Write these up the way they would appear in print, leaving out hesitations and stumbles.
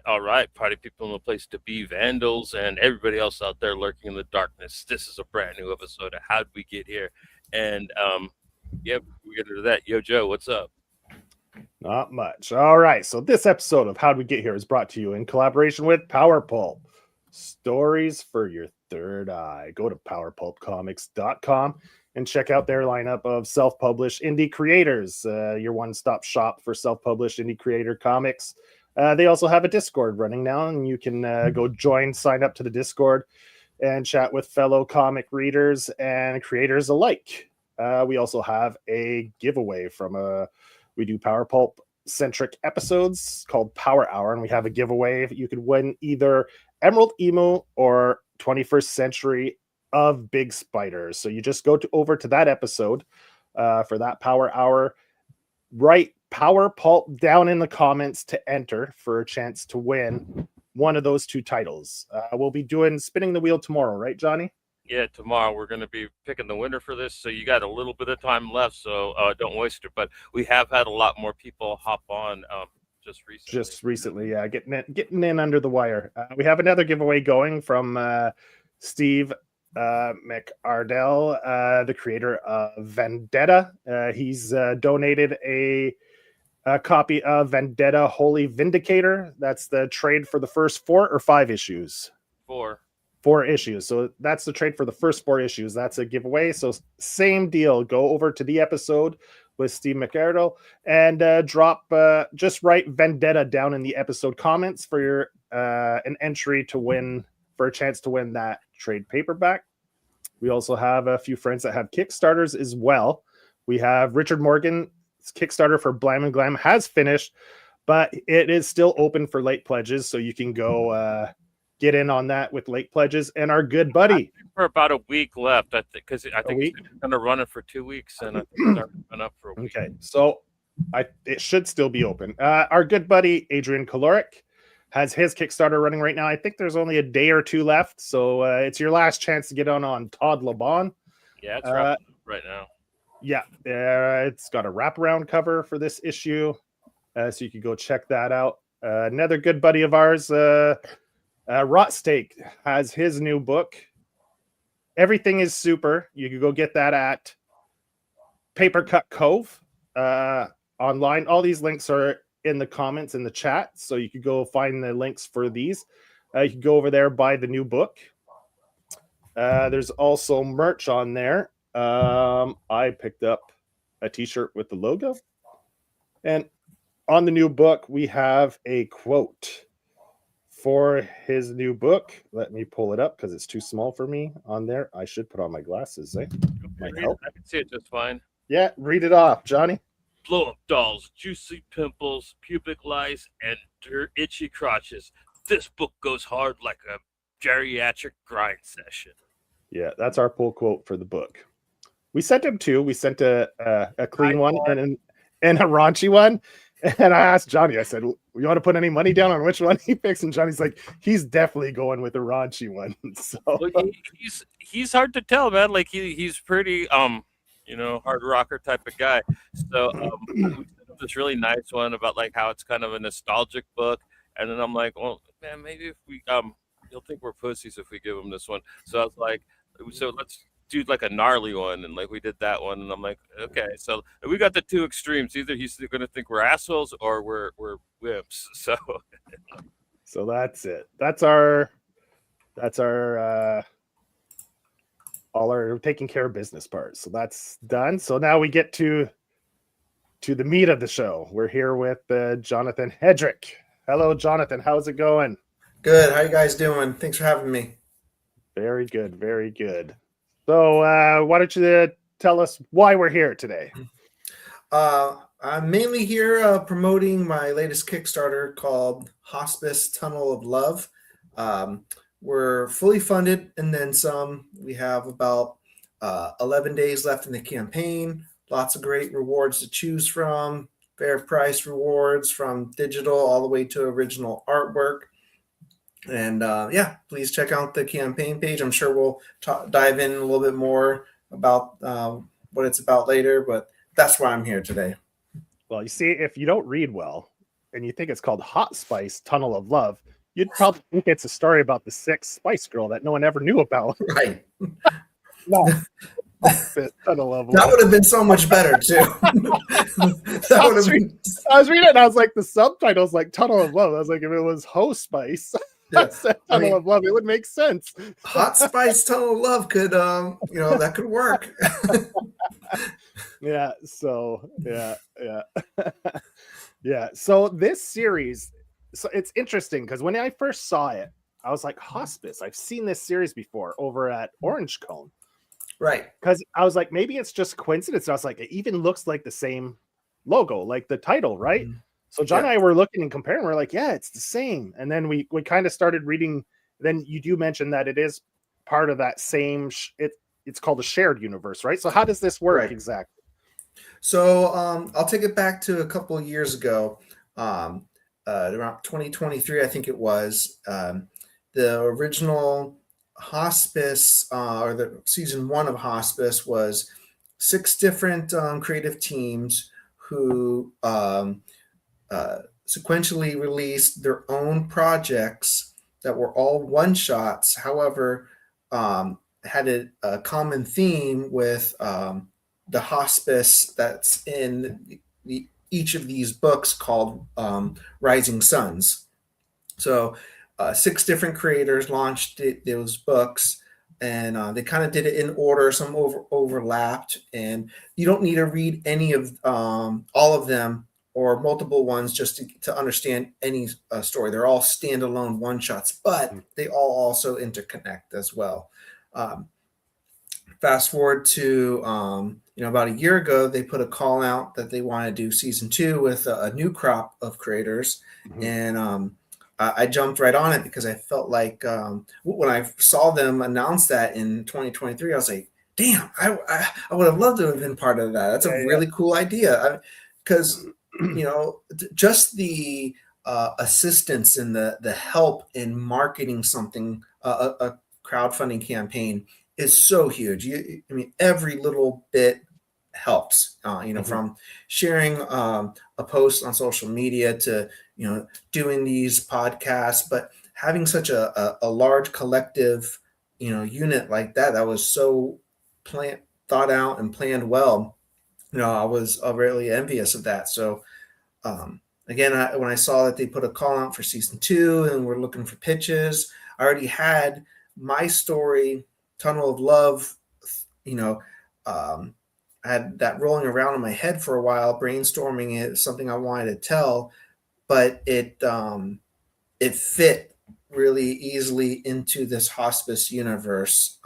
all right, party people in the place to be, vandals, and everybody else out there lurking in the darkness. This is a brand new episode of How'd We Get Here? And yep, we get into that. Yo, Joe, what's up? Not much. All right. So this episode of How'd We Get Here is brought to you in collaboration with PowerPulp. Stories for your third eye. Go to powerpulpcomics.com and check out their lineup of self-published indie creators, your one-stop shop for self-published indie creator comics. They also have a Discord running now, and you can go join, sign up to the Discord, and chat with fellow comic readers and creators alike. We also have a giveaway from we do Power Pulp centric episodes called Power Hour, and we have a giveaway. You could win either Emerald Emu or 21st Century of Big Spiders. So you just go over to that episode for that Power Hour. Write Power Pulp down in the comments to enter for a chance to win one of those two titles. We'll be spinning the wheel tomorrow, right, Johnny? Yeah, tomorrow we're going to be picking the winner for this, so you got a little bit of time left, so don't waste it. But we have had a lot more people hop on just recently. Yeah, getting in under the wire. We have another giveaway going from Steve McArdell, the creator of Vendetta. He's donated a copy of Vendetta Holy Vindicator. That's the trade for the first 4 or 5 issues. 4 issues. So that's the trade for the first 4 issues. That's a giveaway. So same deal. Go over to the episode with Steve McArdle and just write Vendetta down in the episode comments for your an entry to win, for a chance to win that trade paperback. We also have a few friends that have Kickstarters as well. We have Richard Morgan's Kickstarter for Blam and Glam has finished, but it is still open for late pledges. So you can go get in on that with late pledges. And our good buddy, for about a week left, I think, because I think it's going to run it for 2 weeks, and I think it's starting up for a week. Okay, so it should still be open. Our good buddy Adrian Kaloric has his Kickstarter running right now. I think there's only a day or 2 left, so it's your last chance to get on Todd LeBon. Yeah, it's right now. Yeah, it's got a wraparound cover for this issue, so you can go check that out. Another good buddy of ours, Rot Steak, has his new book. Everything is Super. You can go get that at Paper Cut Cove online. All these links are in the comments in the chat, so you can go find the links for these. You can go over there, buy the new book. There's also merch on there. I picked up a t-shirt with the logo, and on the new book we have a quote for his new book. Let me pull it up because it's too small for me on there. I should put on my glasses. Might help. I can see it just fine. Yeah, read it off, Johnny. Blow up dolls, juicy pimples, pubic lice, and itchy crotches. This book goes hard like a geriatric grind session. Yeah, that's our pull quote for the book. We sent him 2. We sent a clean one and a raunchy one. And I asked Johnny, I said, you want to put any money down on which one he picks? And Johnny's like, he's definitely going with the raunchy one. So he's hard to tell, man. Like he's pretty hard rocker type of guy. So we sent him this really nice one about like how it's kind of a nostalgic book. And then I'm like, well, man, maybe if we he'll think we're pussies if we give him this one. So I was like, so let's do like a gnarly one, and like we did that one, and I'm like, okay, so we got the 2 extremes. Either he's going to think we're assholes or we're wimps. So that's it. That's our all our taking care of business part. So that's done. So now we get to the meat of the show. We're here with Jonathan Hedrick. Hello, Jonathan. How's it going? Good. How you guys doing? Thanks for having me. Very good. Very good. So why don't you tell us why we're here today? I'm mainly here promoting my latest Kickstarter called Hospice Tunnel of Love. We're fully funded and then some. We have about 11 days left in the campaign. Lots of great rewards to choose from. Fair price rewards from digital all the way to original artwork. And please check out the campaign page. I'm sure we'll dive in a little bit more about what it's about later, but that's why I'm here today. Well, you see, if you don't read well, and you think it's called Hospice Tunnel of Love, you'd probably think it's a story about the sixth Spice Girl that no one ever knew about. Right. No. Hospice Tunnel of That Love. would have been so much better too. That would have been. I was reading it and I was like, the subtitle's like Tunnel of Love. I was like, if it was Hospice, Yeah. Tunnel of Love, it would make sense. Hot Spice Tunnel of Love could, that could work. Yeah. So yeah. Yeah. So this series, so it's interesting because when I first saw it, I was like, Hospice. I've seen this series before over at Orange Cone. Right. Because I was like, maybe it's just coincidence. I was like, it even looks like the same logo, like the title, right? Mm-hmm. So John and I were looking and comparing. We're like, yeah, it's the same. And then we kind of started reading. Then you do mention that it is part of that same. It's called a shared universe, right? So how does this work exactly? So I'll take it back to a couple of years ago, around 2023, I think it was. The original Hospice, or the season 1 of Hospice, was 6 different creative teams who sequentially released their own projects that were all one-shots. However, had a common theme with the hospice that's in each of these books called Rising Suns. So 6 different creators launched those books, and they kind of did it in order. Some overlapped, and you don't need to read any of all of them or multiple ones just to understand any story. They're all standalone one-shots, but they all also interconnect as well. Fast forward to about a year ago, they put a call out that they want to do season 2 with a new crop of creators, and I jumped right on it because I felt like when I saw them announce that in 2023, I was like, damn, I would have loved to have been part of that. That's a really cool idea, because just the assistance and the help in marketing something, a crowdfunding campaign, is so huge. I mean, every little bit helps, from sharing a post on social media to, doing these podcasts, but having such a large collective, unit like that was so thought out and planned well. I was really envious of that. So, again, when I saw that they put a call out for season 2 and we're looking for pitches, I already had my story, Tunnel of Love, I had that rolling around in my head for a while, brainstorming it, something I wanted to tell, but it fit really easily into this hospice universe.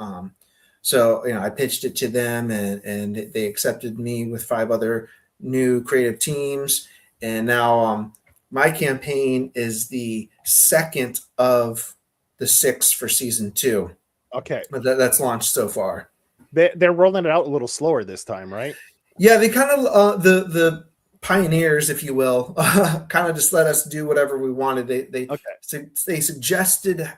So I pitched it to them, and they accepted me with 5 other new creative teams, and now my campaign is the second of the 6 for season 2. Okay, that's launched so far. They're rolling it out a little slower this time, right? Yeah, they kind of the pioneers, if you will, kind of just let us do whatever we wanted. They suggested,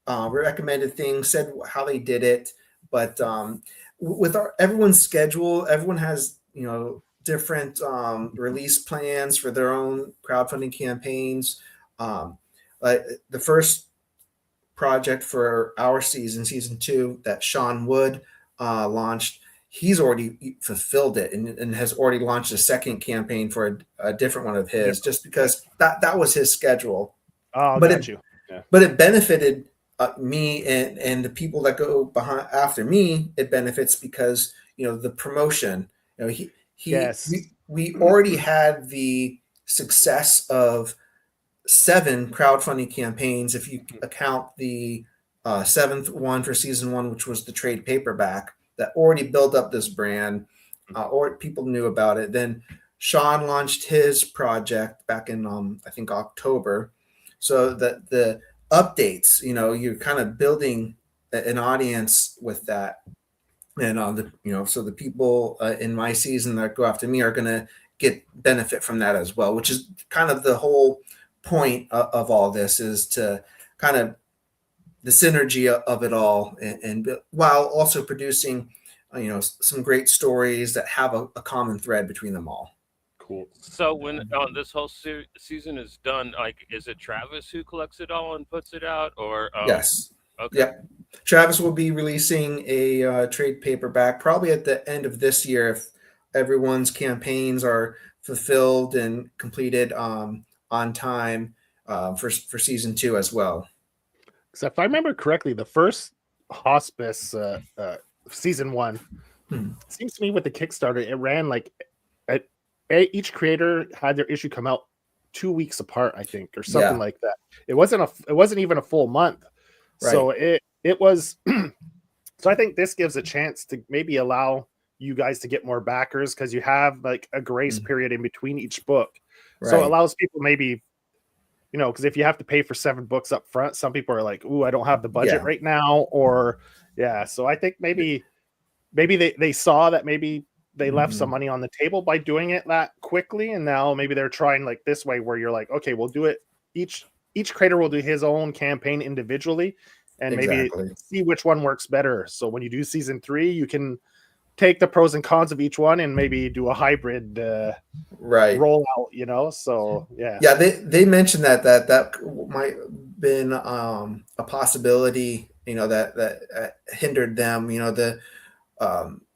recommended things, said how they did it, but with everyone's schedule, everyone has different release plans for their own crowdfunding campaigns. The first project for our season 2 that Sean Wood launched, he's already fulfilled it and has already launched a second campaign for a different one of his, just because that was his schedule. Oh, but got you. Yeah. But it benefited me and the people that go behind after me. It benefits because the promotion. We already had the success of 7 crowdfunding campaigns, if you account the 7th one for season 1, which was the trade paperback, that already built up this brand, or people knew about it. Then Sean launched his project back in I think October, so that the updates, you're kind of building an audience with that, and so the people in my season that go after me are going to get benefit from that as well, which is kind of the whole point of all this, is to kind of the synergy of it all, and while also producing some great stories that have a common thread between them all. cool. So when this whole season is done, like, is it Travis who collects it all and puts it out, or Yes. okay, Yep. Travis will be releasing a trade paperback probably at the end of this year if everyone's campaigns are fulfilled and completed on time for season 2 as well. So if I remember correctly, the first Hospice season 1 seems to me with the Kickstarter, it ran like each creator had their issue come out 2 weeks apart, I think, or something like that. It wasn't even a full month. Right. So it was so I think this gives a chance to maybe allow you guys to get more backers because you have like a grace period in between each book. Right. So it allows people maybe, because if you have to pay for 7 books up front, some people are like, "Ooh, I don't have the budget right now," or so I think maybe they saw that maybe they left some money on the table by doing it that quickly, and now maybe they're trying like this way where you're like, okay, we'll do it. Each creator will do his own campaign individually, and maybe see which one works better. So when you do season 3, you can take the pros and cons of each one and maybe do a hybrid rollout. So yeah, they mentioned that might have been a possibility, that hindered them.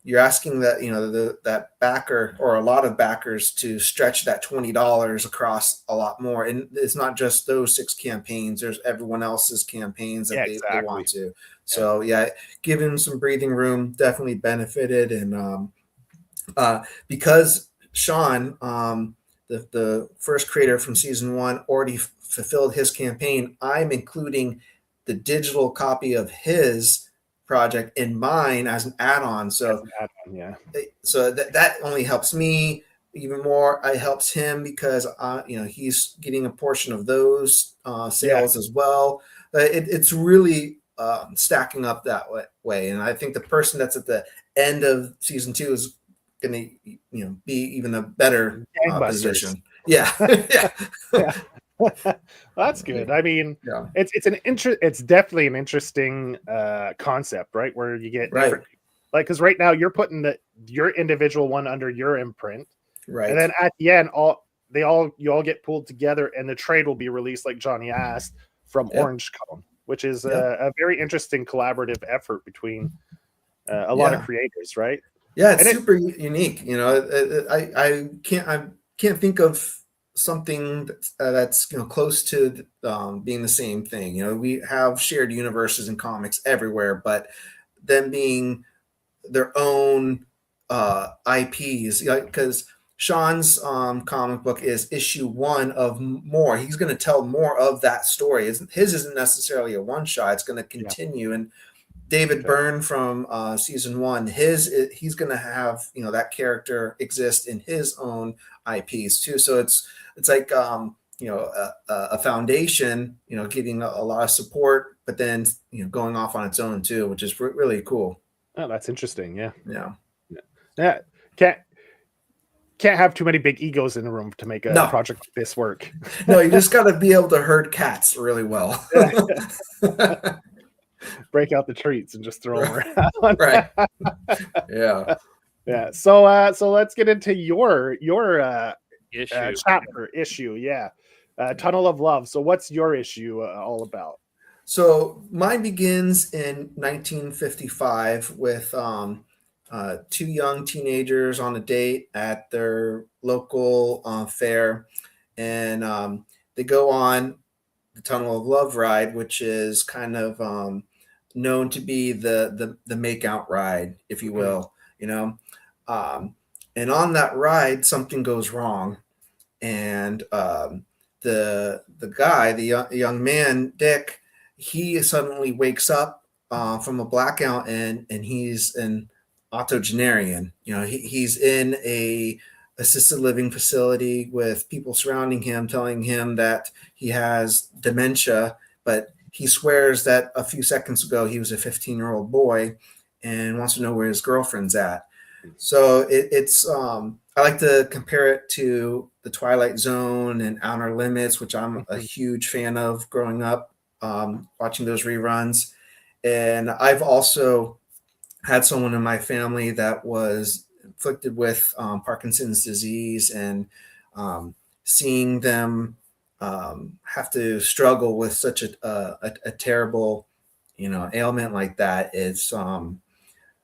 You're asking that that backer or a lot of backers to stretch that $20 across a lot more, and it's not just those 6 campaigns. There's everyone else's campaigns that they want to. So give him some breathing room. Definitely benefited, and because Sean, the first creator from season 1, already fulfilled his campaign, I'm including the digital copy of his project in mine as an add-on. So that only helps me even more. It helps him because he's getting a portion of those sales as well. It's really stacking up that way, and I think the person that's at the end of season 2 is going to be even a better position. That's good. I mean, it's definitely an interesting concept, right? Where you get different, like, because right now you're putting your individual one under your imprint, right? And then at the end, you all get pulled together, and the trade will be released, like Johnny asked, from Orange Cone, which is a very interesting collaborative effort between a lot of creators, right? Yeah, it's super unique. I can't think of something that's close to being the same thing. We have shared universes in comics everywhere, but them being their own IPs, because Sean's comic book is issue 1 of more. He's going to tell more of that story. His isn't necessarily a one shot. It's going to continue. And David Byrne from season 1, he's going to have that character exist in his own IPs too. So it's like a foundation, getting a lot of support, but then going off on its own too, which is really cool. Oh, that's interesting. Yeah. Can't have too many big egos in the room to make a project like this work. No, you just got to be able to herd cats really well. Break out the treats and just throw them around. Right. Yeah. So let's get into your issue. Tunnel of Love. So what's your issue all about? So mine begins in 1955 with 2 young teenagers on a date at their local fair, and they go on the Tunnel of Love ride, which is kind of known to be the make-out ride, if you will. And on that ride, something goes wrong, and the guy, the young man, Dick, he suddenly wakes up from a blackout, and he's an octogenarian. He's in a assisted living facility with people surrounding him, telling him that he has dementia, but he swears that a few seconds ago he was a 15-year-old boy and wants to know where his girlfriend's at. So it's I like to compare it to The Twilight Zone and Outer Limits, which I'm a huge fan of growing up, watching those reruns. And I've also had someone in my family that was afflicted with Parkinson's disease, and seeing them have to struggle with such a terrible, ailment like that,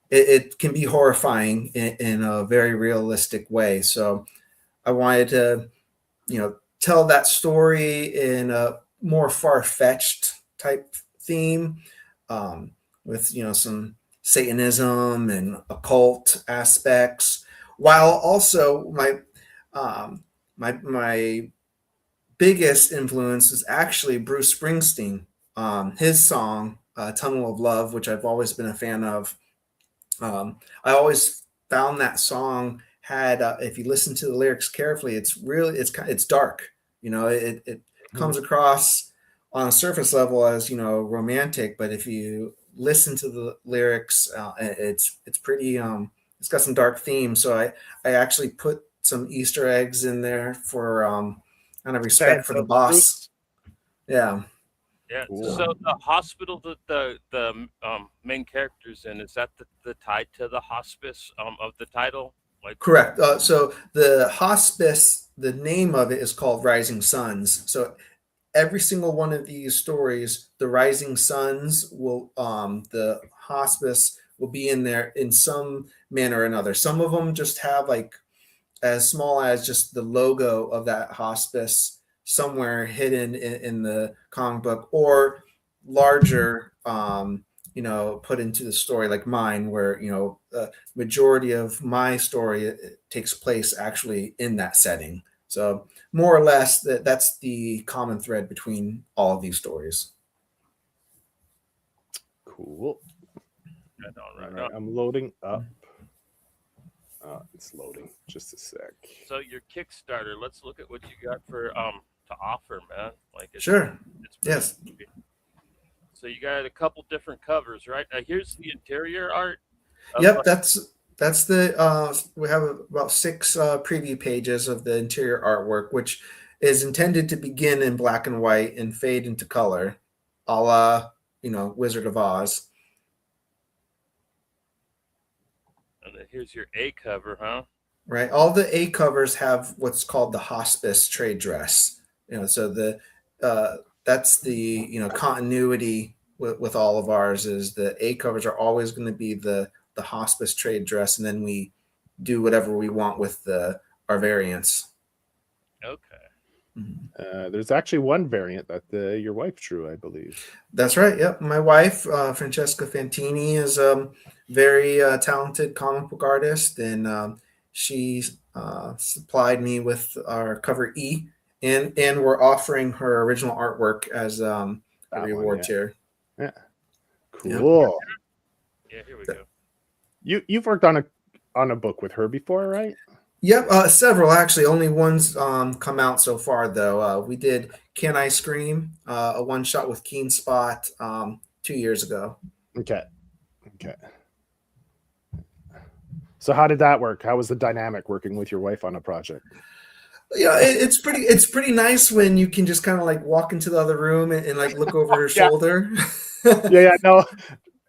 it can be horrifying in a very realistic way. So I wanted to, tell that story in a more far-fetched type theme, with some Satanism and occult aspects, while also my biggest influence is actually Bruce Springsteen. His song "Tunnel of Love," which I've always been a fan of. I always found that song had, if you listen to the lyrics carefully, it's dark. It comes across on a surface level as romantic, but if you listen to the lyrics, it's pretty. It's got some dark themes. So I actually put some Easter eggs in there for kind of respect for the boss. Yeah. Yeah. Cool. So the hospital that the main characters in, is that the tie to the hospice of the title? Like, Correct. So the hospice, the name of it is called Rising Suns. So every single one of these stories, the Rising Suns will, the hospice will be in there in some manner or another. Some of them just have like as small as just the logo of that hospice somewhere hidden in the comic book, or larger, put into the story, like mine, where the majority of my story it takes place actually in that setting. So more or less that's the common thread between all of these stories. Cool. right on, All right right, on. I'm loading up. It's loading. Just a sec. So your Kickstarter, let's look at what you got for to offer, man. Like, Sure. it's pretty Yes. sweet. So you got a couple different covers, right? Here's the interior art. Yep, that's the we have about 6 preview pages of the interior artwork, which is intended to begin in black and white and fade into color, a la Wizard of Oz. And then here's your A cover, huh? Right. All the A covers have what's called the hospice trade dress. So that's the continuity with all of ours is the A covers are always going to be the hospice trade dress, and then we do whatever we want with our variants. Okay. There's actually one variant that your wife drew, I believe. That's right. Yep. My wife, Francesca Fantini, is a very talented comic book artist, and she supplied me with our cover E, and we're offering her original artwork as a reward tier. Yeah. Cool. Yeah, here we go. You've worked on a book with her before, right? Yep, several actually. Only one's come out so far though. We did Can I Scream, a one shot with Keen Spot 2 years ago. Okay. So how did that work? How was the dynamic working with your wife on a project? Yeah, it's pretty nice when you can just kind of like walk into the other room and like look over her shoulder. No,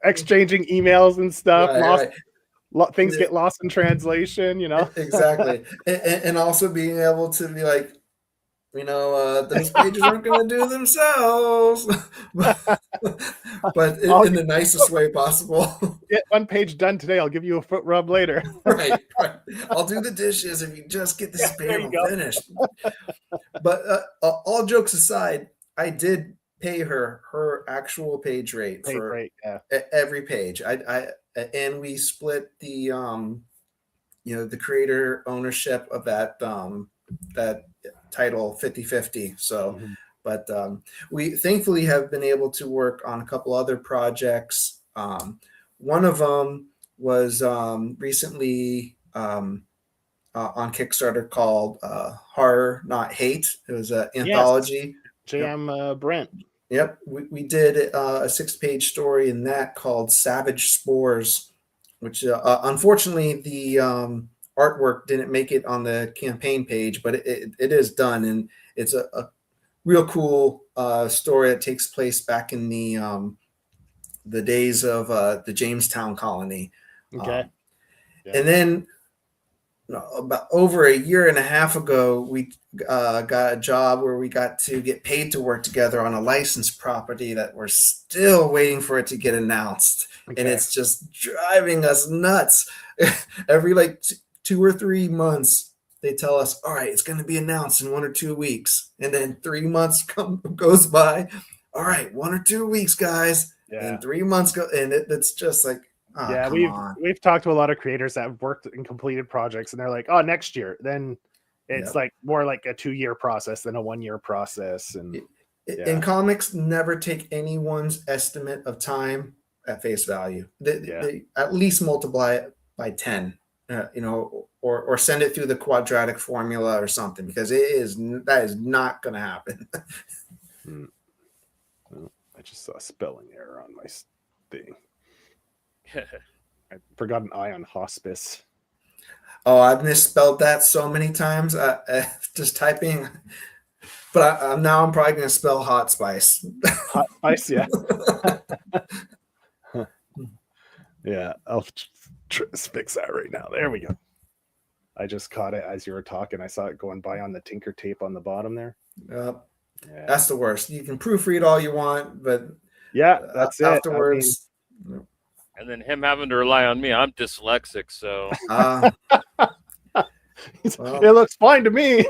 exchanging emails and stuff. Right. Things get lost in translation, Exactly, and also being able to be like, those pages aren't going to do themselves, but in the nicest way possible. Get one page done today. I'll give you a foot rub later. Right. I'll do the dishes if you just get this panel finished. But all jokes aside, I did pay her actual page rate for every page. And we split the the creator ownership of that title 50-50. So but we thankfully have been able to work on a couple other projects. One of them was recently on Kickstarter called Horror Not Hate. It was an anthology. J.M. Brent. Yep, we did a 6-page story in that called Savage Spores, which unfortunately the artwork didn't make it on the campaign page, but it is done, and it's a real cool story that takes place back in the days of the Jamestown colony. Okay. And then no, about over a year and a half ago, we got a job where we got to get paid to work together on a licensed property that we're still waiting for it to get announced. And Okay. it's just driving us nuts. Every like 2 or 3 months, they tell us, all right, it's going to be announced in 1 or 2 weeks. And then 3 months goes by. All right, 1 or 2 weeks, guys. Yeah. And 3 months go. And it's just like, oh, Yeah, come on. we've talked to a lot of creators that have worked and completed projects, and they're like, "Oh, next year." Then it's Yep. like more like a 2-year process than a 1-year process, and In comics, never take anyone's estimate of time at face value. They at least multiply it by 10, or send it through the quadratic formula or something, because that is not going to happen. Oh, I just saw a spelling error on my thing. I forgot an I on hospice. Oh, I've misspelled that so many times. Just typing, but now I'm probably going to spell hot spice. Hot spice, yeah. Yeah, I'll fix that right now. There we go. I just caught it as you were talking. I saw it going by on the Tinker tape on the bottom there. Yeah. That's the worst. You can proofread all you want, but yeah, that's afterwards. And then him having to rely on me. I'm dyslexic, so it looks fine to me.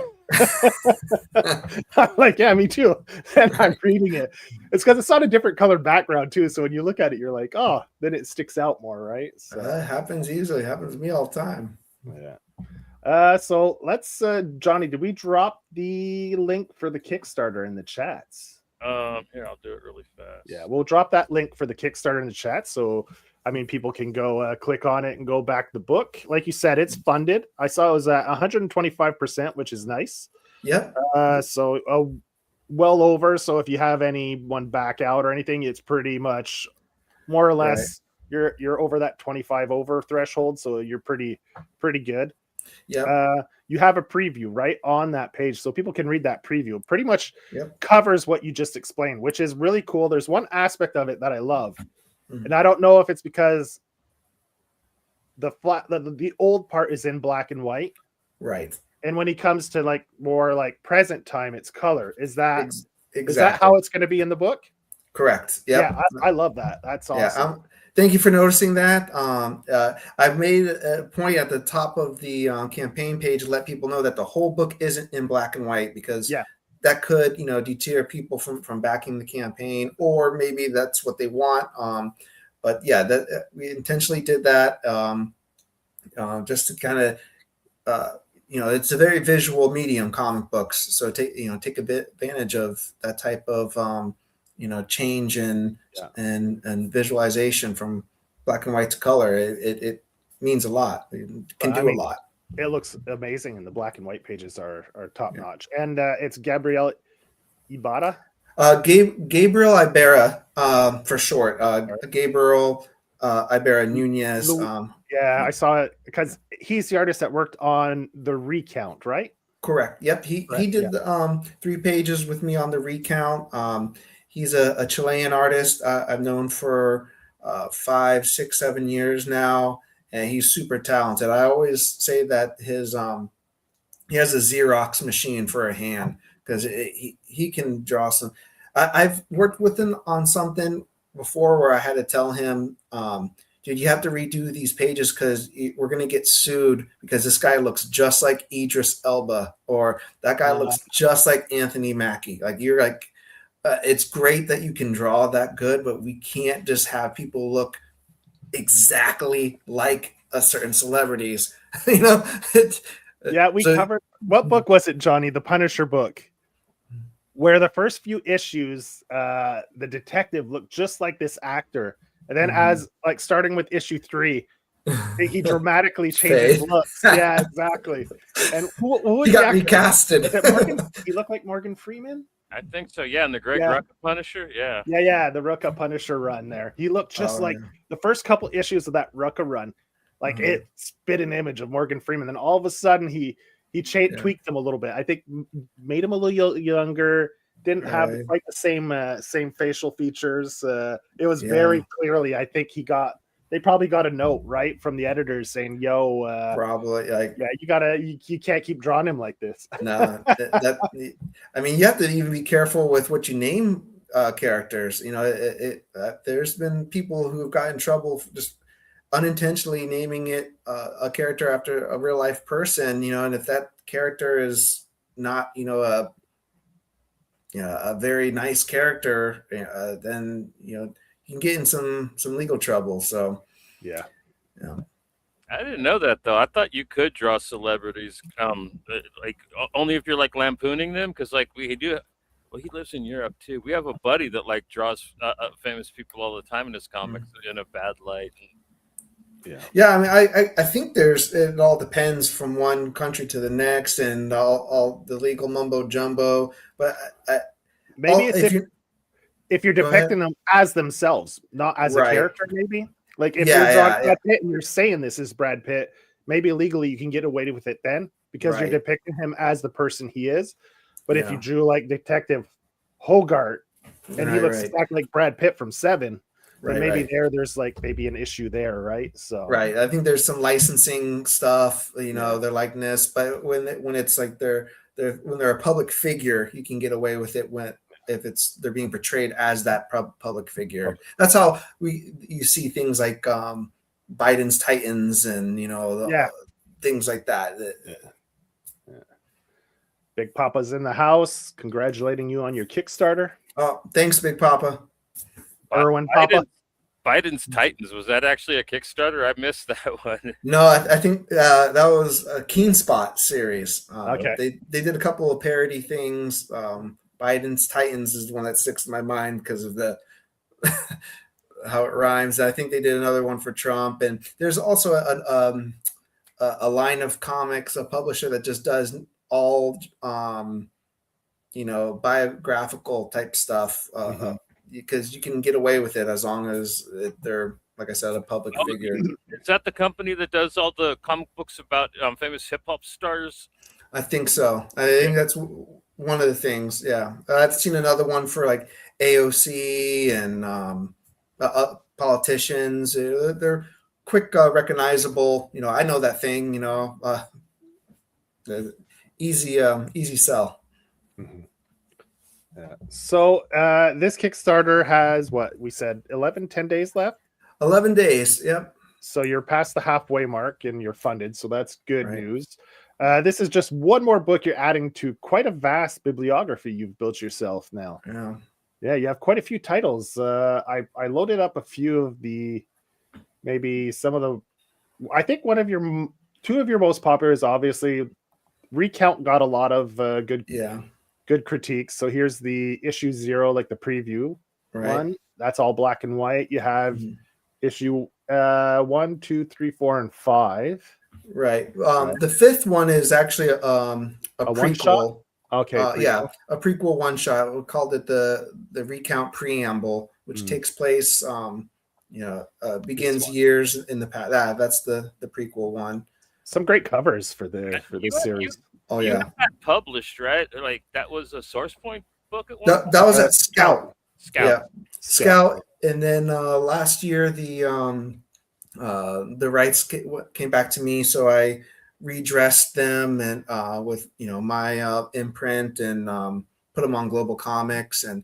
I'm like, yeah, me too. And I'm reading it. It's because it's on a different colored background too. So when you look at it, you're like, oh, then it sticks out more, right? So that happens easily. It happens to me all the time. Yeah. So let's, Johnny, did we drop the link for the Kickstarter in the chats? Here, I'll do it really fast. Yeah, we'll drop that link for the Kickstarter in the chat. So, I mean, people can go click on it and go back the book. Like you said, it's funded. I saw it was at 125%, which is nice. Yep. So well over. So if you have anyone back out or anything, it's pretty much more or less you're over that 25 over threshold. So you're pretty good. Yeah. You have a preview right on that page, so people can read that preview. It pretty much covers what you just explained, which is really cool. There's one aspect of it that I love, and I don't know if it's because the old part is in black and white, right? And when he comes to like more like present time, it's color. Is that exactly. Is that how it's going to be in the book? Correct. Yep. Yeah, I love that. That's awesome. Thank you for noticing that. I've made a point at the top of the campaign page to let people know that the whole book isn't in black and white, because that could, deter people from backing the campaign, or maybe that's what they want. But yeah, that we intentionally did that just to kind of, it's a very visual medium, comic books. So take advantage of that type of change and visualization from black and white to color. It means a lot. It can do a lot. It looks amazing, and the black and white pages are top notch. And it's Gabriel Ibarra. Gabriel Ibarra, for short. Gabriel Ibarra Nunez. I saw it because he's the artist that worked on the Recount, right? Correct. Yep. He did the 3 pages with me on the Recount. He's a Chilean artist I've known for 5, 6, 7 years now, and he's super talented. I always say that he has a Xerox machine for a hand, because he can draw some. I've worked with him on something before where I had to tell him, dude, you have to redo these pages because we're going to get sued because this guy looks just like Idris Elba, or that guy looks just like Anthony Mackie. Like, you're like, it's great that you can draw that good, but we can't just have people look exactly like a certain celebrities. Yeah, we covered. What book was it, Johnny? The Punisher book, where the first few issues, the detective looked just like this actor, and then as like starting with issue 3, he dramatically changes looks. Yeah, exactly. And who he got recasted? He looked like Morgan Freeman. I think so. Yeah, and the Greg Rucka Punisher. Yeah, the Rucka Punisher run there. He looked just like the first couple issues of that Rucka run. Like it spit an image of Morgan Freeman. Then all of a sudden he tweaked him a little bit. I think made him a little younger. Didn't have quite the same facial features. It was very clearly, I think he got they probably got a note right from the editors saying, "Yo, Probably like yeah, you can't keep drawing him like this." no, I mean, you have to even be careful with what you name characters. You know, there's been people who have got in trouble for just unintentionally naming it a character after a real life person. You know, and if that character is not, a very nice character, then you can get in some legal trouble. So Yeah. yeah. I didn't know that though. I thought you could draw celebrities, like only if you're like lampooning them, because like we do. Well, he lives in Europe too. We have a buddy that like draws famous people all the time in his comics in a bad light. Yeah, I mean, I think it all depends from one country to the next and all the legal mumbo jumbo. But Maybe it's if you're Go ahead. depicting them as themselves, not as a Right. character, maybe. Like if Yeah, you're drawing yeah, Brad Pitt and you're saying this is Brad Pitt, maybe legally you can get away with it then because you're Right. depicting him as the person he is. But if you Yeah. drew like Detective Hogarth and he looks Right. exactly like Brad Pitt from Seven, then Right, maybe right. there's like maybe an issue there, right? So Right. I think there's some licensing stuff, their likeness, but when it's like when they're a public figure, you can get away with it if they're being portrayed as that public figure. That's how you see things like Biden's Titans and things like that. Big Papa's in the house, congratulating you on your Kickstarter. Oh, thanks, Big Papa. Erwin Papa. Biden's Titans, was that actually a Kickstarter? I missed that one. No, I think that was a Keen Spot series. Okay. They did a couple of parody things. Biden's Titans is the one that sticks in my mind because of the how it rhymes. I think they did another one for Trump, and there's also a line of comics, a publisher that just does all biographical type stuff because you can get away with it as long as they're, like I said, a public figure. Is that the company that does all the comic books about famous hip hop stars? I think so. I think that's one of the things. Yeah, I've seen another one for like AOC and politicians. They're quick, recognizable. I know that thing. Easy sell. Mm-hmm. Yeah. So this Kickstarter has what we said 10 days left. 11 days. Yep. So you're past the halfway mark and you're funded. So that's good news. This is just one more book you're adding to quite a vast bibliography you've built yourself now. Yeah, you have quite a few titles. I loaded up a few of maybe some of the. I think two of your most popular is obviously Recount. Got a lot of good critiques. So here's the issue 0, like the preview one. That's all black and white. You have issue 1, 2, 3, 4, and 5. Right. The 5th one is actually a prequel. One-shot? Okay. Yeah, a prequel one shot. We called it the Recount Preamble, which takes place, begins years in the past. That's the prequel one. Some great covers for this series. You got that published, right? Like that was a Source Point book at one. That was at Scout. Yeah, Scout. And then last year the rights came back to me, so I redressed them and with my imprint and put them on Global Comics, and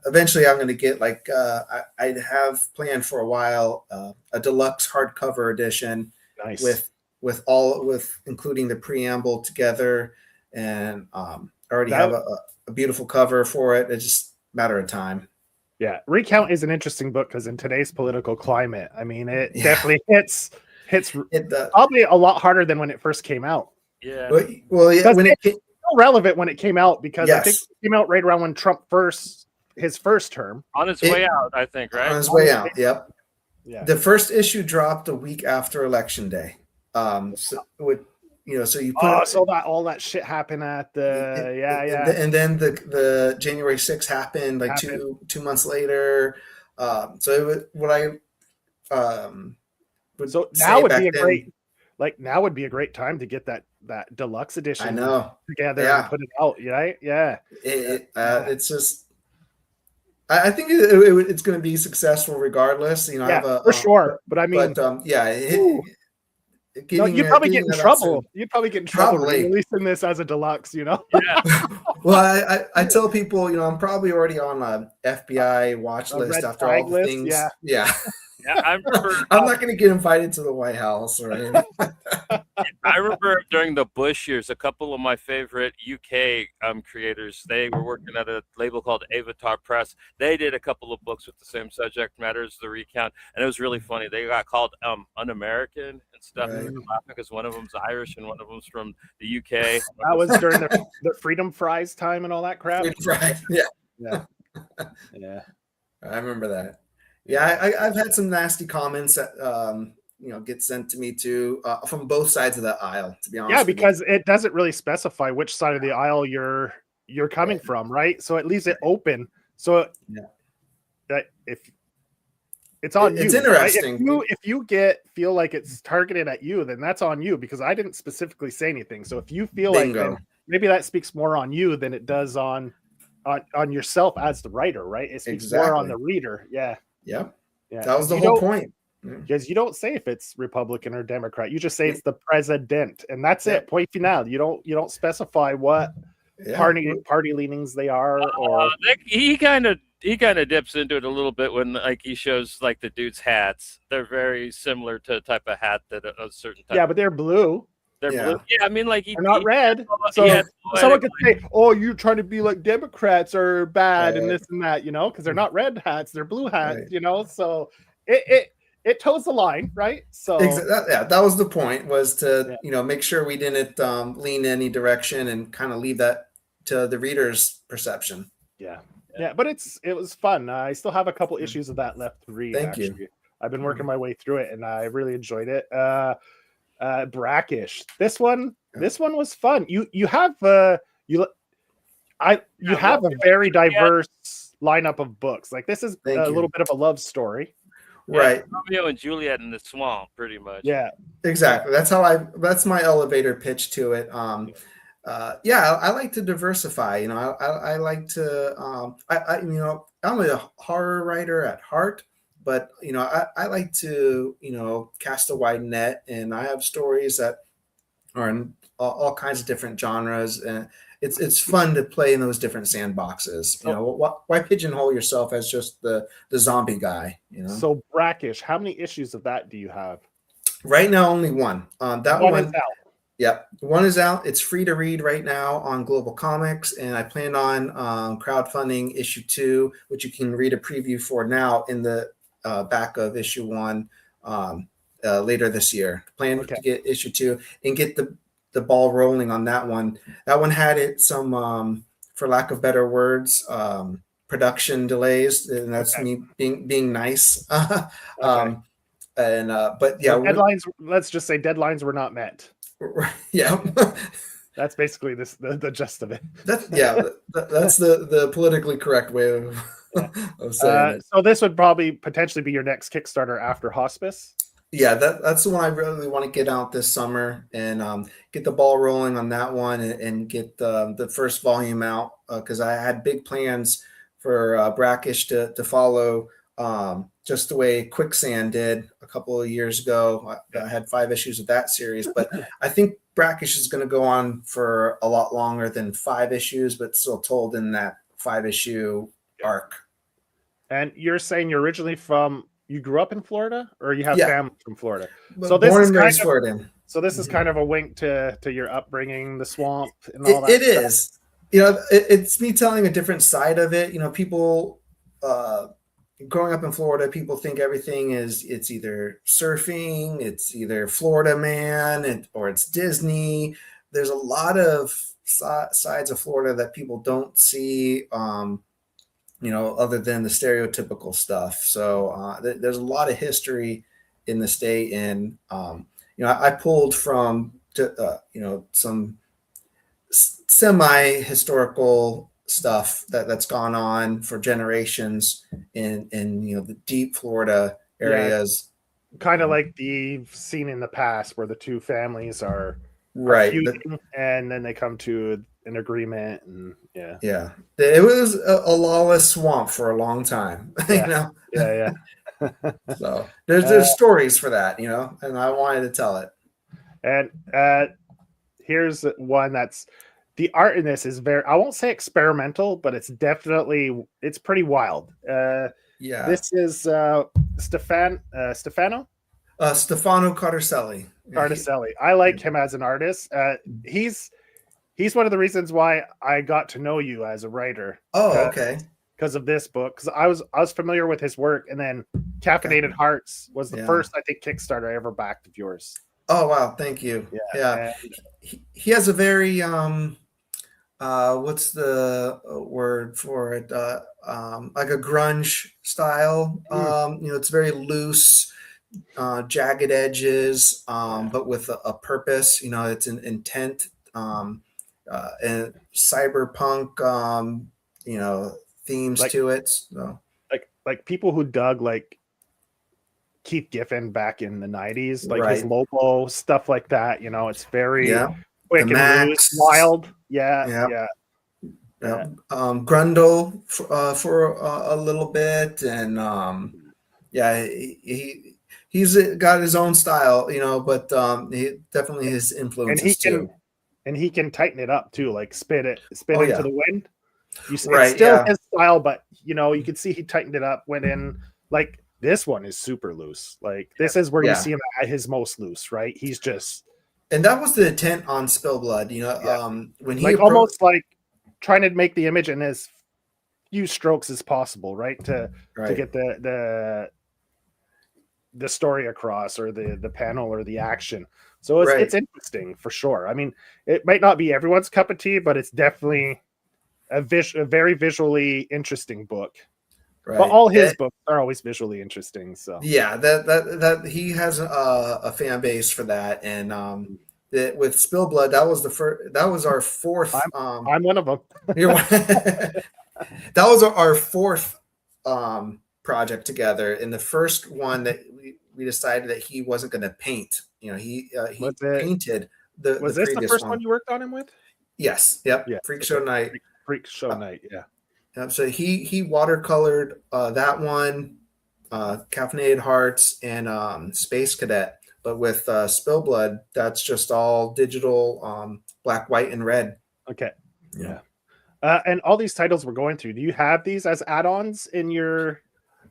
eventually I'm going to get I have planned for a while a deluxe hardcover edition. Nice. with including the preamble together, and I already have a beautiful cover for it. It's just a matter of time. Yeah, Recount is an interesting book because in today's political climate, I mean, it definitely hits probably a lot harder than when it first came out. Yeah. Well, yeah, when it's still relevant when it came out because I think it came out right around when Trump his first term. On his way out, I think, right? On his way out, yep. Yeah. The first issue dropped a week after Election Day. So you put so that all that shit happened at the and then the January 6th happened like two months later. So it was what I so now would be now would be a great time to get that deluxe edition together and put it out, right? Yeah. It's just I think it's going to be successful regardless. You know, I Yeah, have a for sure. But I mean, yeah, no, getting you'd probably get getting in that out trouble. soon. You'd probably get in trouble Probably. releasing this as a deluxe, you know? Yeah, Well, I tell people, you know, I'm probably already on a FBI watch A list red after all flag the list, things. yeah. Yeah. yeah. I remember. I'm not going to get invited to the White House or anything. I remember during the Bush years, a couple of my favorite UK creators, they were working at a label called Avatar Press. They did a couple of books with the same subject matter as The Recount, and it was really funny. They got called Un-American and stuff. Right. Laughing because one of them's Irish and one of them's from the UK. That was during the Freedom Fries time and all that crap. Right. Yeah. Yeah. Yeah. I remember that. Yeah, I've had some nasty comments that you know, get sent to me too from both sides of the aisle. To be honest, Yeah, because it doesn't really specify which side of the aisle you're coming from, right? So it leaves it open. So that if it's on you, it's right? interesting. If you feel like it's targeted at you, then that's on you because I didn't specifically say anything. So if you feel like then maybe that speaks more on you than it does on yourself as the writer, right? It speaks more on the reader. Yeah. Yep. Yeah. That was the whole point. Because you don't say if it's Republican or Democrat. You just say it's the president, and that's it. Point final. You don't specify what party leanings they are. Or he kind of dips into it a little bit when like he shows like the dude's hats. They're very similar to the type of hat that a certain type. Yeah, but they're blue. They're blue. Yeah, I mean like they're not red. So someone could say, "Oh, you're trying to be like Democrats are bad and this and that," you know, because they're not red hats, they're blue hats, you know. So it toes the line, right? So that was the point, was to you know, make sure we didn't lean any direction and kind of leave that to the reader's perception. Yeah, but it was fun. I still have a couple issues of that left to read. Thank you. I've been working my way through it, and I really enjoyed it. Brackish. This one was fun. You have a very diverse lineup of books. Like this is a little bit of a love story. Right. Romeo and Juliet in the swamp, pretty much. Yeah. Exactly. That's my elevator pitch to it. I like to diversify. You know, I like to you know, I'm a horror writer at heart, but you know, I like to, you know, cast a wide net, and I have stories that are in all kinds of different genres, and it's fun to play in those different sandboxes. You know, why pigeonhole yourself as just the zombie guy? You know. So Brackish, how many issues of that do you have? Right now, only one. That one is out. Yep, one is out. It's free to read right now on Global Comics, and I plan on crowdfunding issue 2, which you can read a preview for now in the back of issue 1 later this year. Plan to get issue 2 and get the ball rolling on that one. That one had some, for lack of better words, production delays, and that's me being nice. But yeah, deadlines. Let's just say deadlines were not met. Yeah. That's basically the gist of it. That's the politically correct way of saying it. So this would probably potentially be your next Kickstarter after Hospice. Yeah, that's the one I really want to get out this summer and get the ball rolling on that one and get the first volume out, because I had big plans for Brackish to follow just the way Quicksand did a couple of years ago. I had 5 issues of that series, but I think Brackish is going to go on for a lot longer than 5 issues, but still told in that 5-issue arc. And you're saying you're originally you grew up in Florida, or you have family from Florida? So this is kind of Florida. So this is kind of a wink to your upbringing, the swamp, and all that. It is. You know, it's me telling a different side of it. You know, people growing up in Florida, people think everything it's either surfing, it's either Florida Man, or it's Disney. There's a lot of sides of Florida that people don't see. You know, other than the stereotypical stuff. So there's a lot of history in the state. And, you know, I pulled from, you know, some semi-historical stuff that's gone on for generations in you know, the deep Florida areas. Yeah, kind of like the scene in the past where the two families are right, feuding, and then they come to an agreement, and yeah. Yeah, it was a lawless swamp for a long time. Yeah. You know, Yeah. so there's stories for that, you know, and I wanted to tell it. And here's one that's the art in this is very, I won't say experimental, but it's pretty wild. Yeah, This is Stefano Stefano Cartelli. Carticelli. I like him as an artist. He's one of the reasons why I got to know you as a writer. Oh, okay. Because of this book, because I was familiar with his work, and then Caffeinated Hearts was the first, I think, Kickstarter I ever backed of yours. Oh wow, thank you. Yeah. He has a very what's the word for it? Like a grunge style. You know, it's very loose, jagged edges, but with a purpose. You know, it's an intent, and cyberpunk. You know, themes to it. So. Like people who dug like Keith Giffen back in the 90s, like his Right. Lobo, stuff like that. You know, it's very quick The and Max. loose, wild. Yeah. Grundle for a little bit, and he's got his own style, you know, but he definitely his influences too. And he can tighten it up too, like spin Oh, into yeah. the wind. It's Right, still yeah. his style, but you know, you can see he tightened it up, went in. Like this one is super loose. Like this is where you see him at his most loose, right? He's just, and that was the intent on Spill Blood, you know, when he like almost like trying to make the image in as few strokes as possible, right? To get the story across, or the panel, or the action. So it's interesting for sure. I mean, it might not be everyone's cup of tea, but it's definitely a very visually interesting book. Right. But all his books are always visually interesting. So yeah, that he has a fan base for that, and with Spill Blood, that was our fourth. I'm one of them. That was our fourth project together. In the first one that we decided that he wasn't going to paint. You know, he painted the. Was the this the first one you worked on him with? Yes. Yep. Yeah. Freak Show Night. Freak Show Night. Yeah. So he watercolored that one, Caffeinated Hearts, and Space Cadet. But with Spill Blood, that's just all digital, black, white, and red. Okay. Yeah. And all these titles we're going through, do you have these as add-ons in your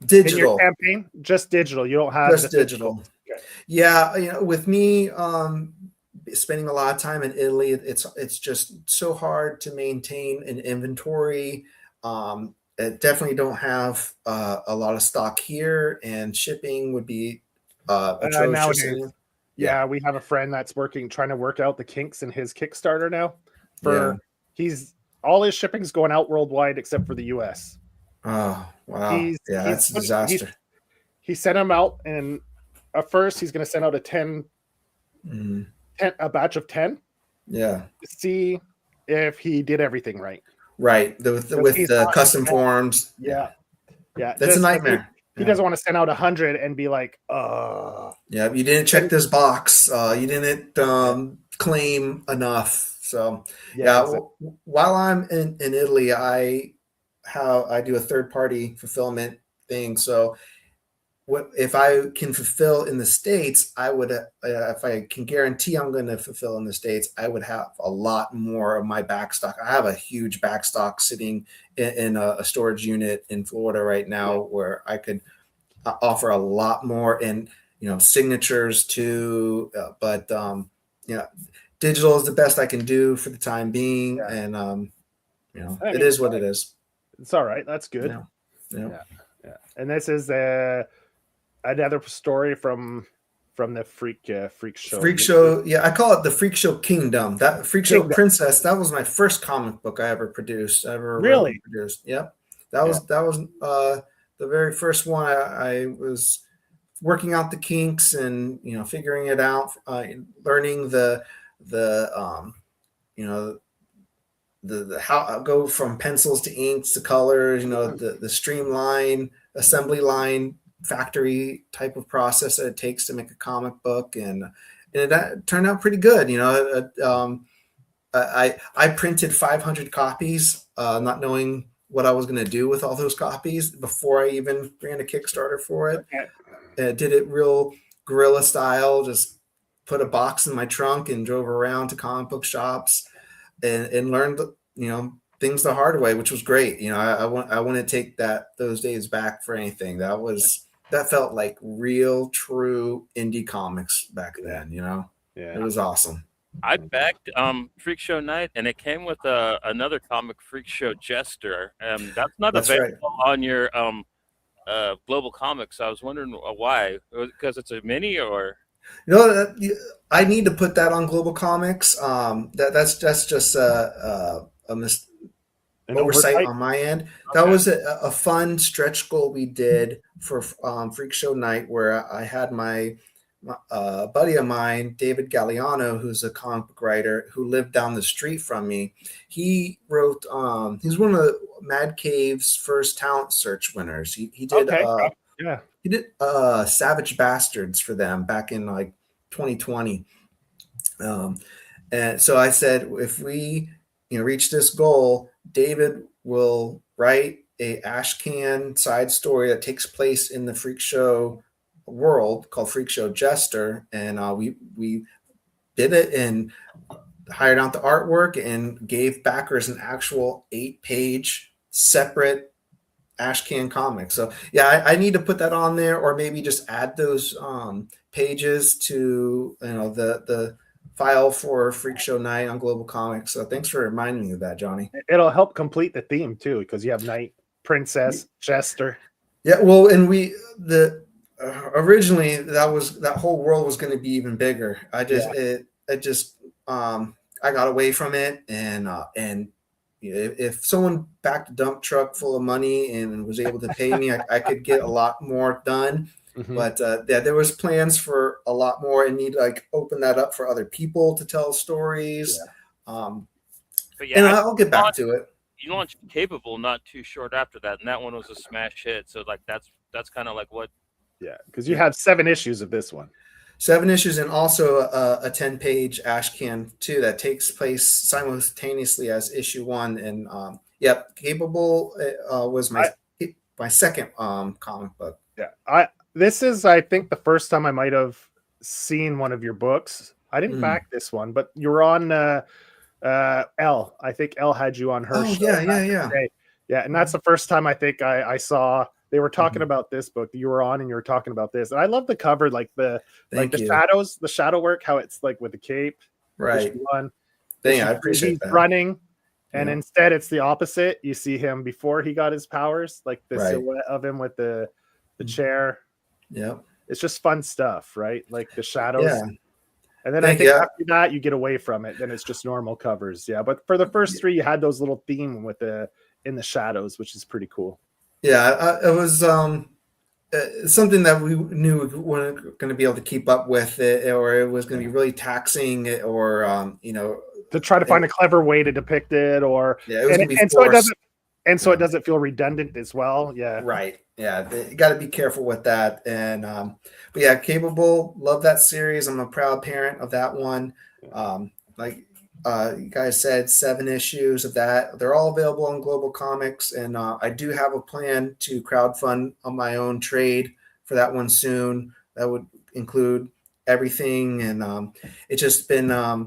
digital campaign? Just digital. You don't have just digital. Okay. Yeah. You know, with me spending a lot of time in Italy, it's just so hard to maintain an inventory. Definitely don't have a lot of stock here, and shipping would be atrocious. Yeah, we have a friend that's trying to work out the kinks in his Kickstarter now. All his shipping's going out worldwide except for the US. Oh wow! That's a disaster. He sent them out, and at first he's going to send out a batch of 10. Yeah. To see if he did everything right. Right. With the custom forms. Yeah. That's a nightmare. He doesn't want to send out 100 and be like, Yeah, you didn't check this box. You didn't claim enough. So while I'm in Italy, I do a third-party fulfillment thing. So if I can fulfill in the States, I would, if I can guarantee I'm going to fulfill in the States, I would have a lot more of my backstock. I have a huge backstock sitting in a storage unit in Florida right now, where I could offer a lot more, and, you know, signatures too. But digital is the best I can do for the time being. And, you know, it is what it is. It's all right. That's good. Yeah. And this is another story from the freak show. Freak Show, I call it the Freak Show Kingdom. That Freak Show Princess, that was my first comic book I ever produced. Really? Produced. Yep. That was the very first one. I was working out the kinks and, you know, figuring it out, learning the how I go from pencils to inks to colors, you know, the streamline assembly line factory type of process that it takes to make a comic book, and it turned out pretty good. You know, I printed 500 copies, not knowing what I was going to do with all those copies before I even ran a Kickstarter for it. Okay. Did it real guerrilla style, just put a box in my trunk and drove around to comic book shops and learned, things the hard way, which was great. I wouldn't take those days back for anything. That felt like real, true indie comics back then. It was awesome. I backed Freak Show Night, and it came with another comic, Freak Show Jester. That's not That's right. available on your Global Comics. I was wondering why. Because it's a mini, or I need to put that on Global Comics. That's just An oversight on my end. That Okay. was a fun stretch goal we did for Freak Show Night, where I had my buddy of mine, David Galliano, who's a comic book writer who lived down the street from me. He wrote. He's one of Mad Cave's first talent search winners. He did. Okay. Yeah. He did Savage Bastards for them back in like 2020. And so I said, if we reach this goal, David will write a Ashcan side story that takes place in the Freak Show world called Freak Show Jester. And we did it and hired out the artwork and gave backers an actual 8-page separate Ashcan comic. So yeah, I need to put that on there, or maybe just add those pages to the file for Freak Show Night on Global Comics. So thanks for reminding me of that, Johnny. It'll help complete the theme too, because you have Knight, Princess, Jester. Yeah, well, and originally that whole world was going to be even bigger. I got away from it, and if someone backed a dump truck full of money and was able to pay me, I could get a lot more done. Mm-hmm. But there was plans for a lot more, and need to open that up for other people to tell stories. but And I'll get back to it. You launched Capable not too short after that, and that one was a smash hit. So that's kind of like what. Yeah, because you have 7 issues of this one. 7 issues, and also a 10-page Ashcan too that takes place simultaneously as issue 1. And Capable was my second comic book. Yeah, this is, I think, the first time I might have seen one of your books. I didn't back this one, but you were on Elle. I think Elle had you on her show. Yeah, and that's the first time I think I saw they were talking about this book that you were on, and you were talking about this. And I love the cover, like the shadows, the shadow work, how it's like with the cape. Right. One. I appreciate he's that. running, and instead it's the opposite. You see him before he got his powers, like the silhouette of him with the chair. Yeah. It's just fun stuff, right? Like the shadows. Yeah. And then I think after that you get away from it. Then it's just normal covers. Yeah. But for the first 3, you had those little theme with in the shadows, which is pretty cool. Yeah, it was something that we knew we weren't going to be able to keep up with it, or it was going to be really taxing, or to try to find a clever way to depict it, or it was going to be forced. So it doesn't feel redundant as well. Yeah. Right. Yeah. You got to be careful with that. And, but yeah, Capable, love that series. I'm a proud parent of that one. You guys said 7 issues of that. They're all available on Global Comics. And I do have a plan to crowdfund on my own trade for that one soon. That would include everything. And it's just been, I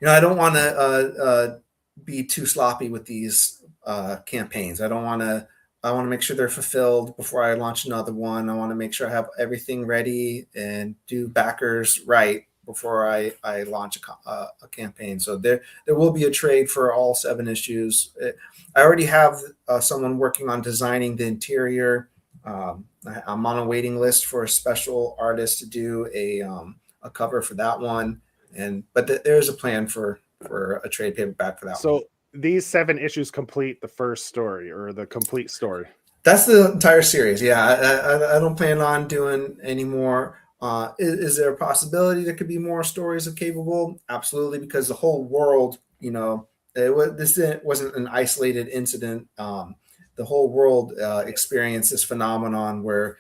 don't want to be too sloppy with these campaigns. I want to make sure they're fulfilled before I launch another one. I want to make sure I have everything ready and do backers right before I launch a campaign. So there will be a trade for all 7 issues. I already have someone working on designing the interior. I'm on a waiting list for a special artist to do a cover for that one. But there's a plan for a trade paperback for that one. So these 7 issues complete the first story, or the complete story? That's the entire series. Yeah, I don't plan on doing any more. Is there a possibility there could be more stories of Capable? Absolutely, because the whole world, this wasn't an isolated incident. The whole world experienced this phenomenon where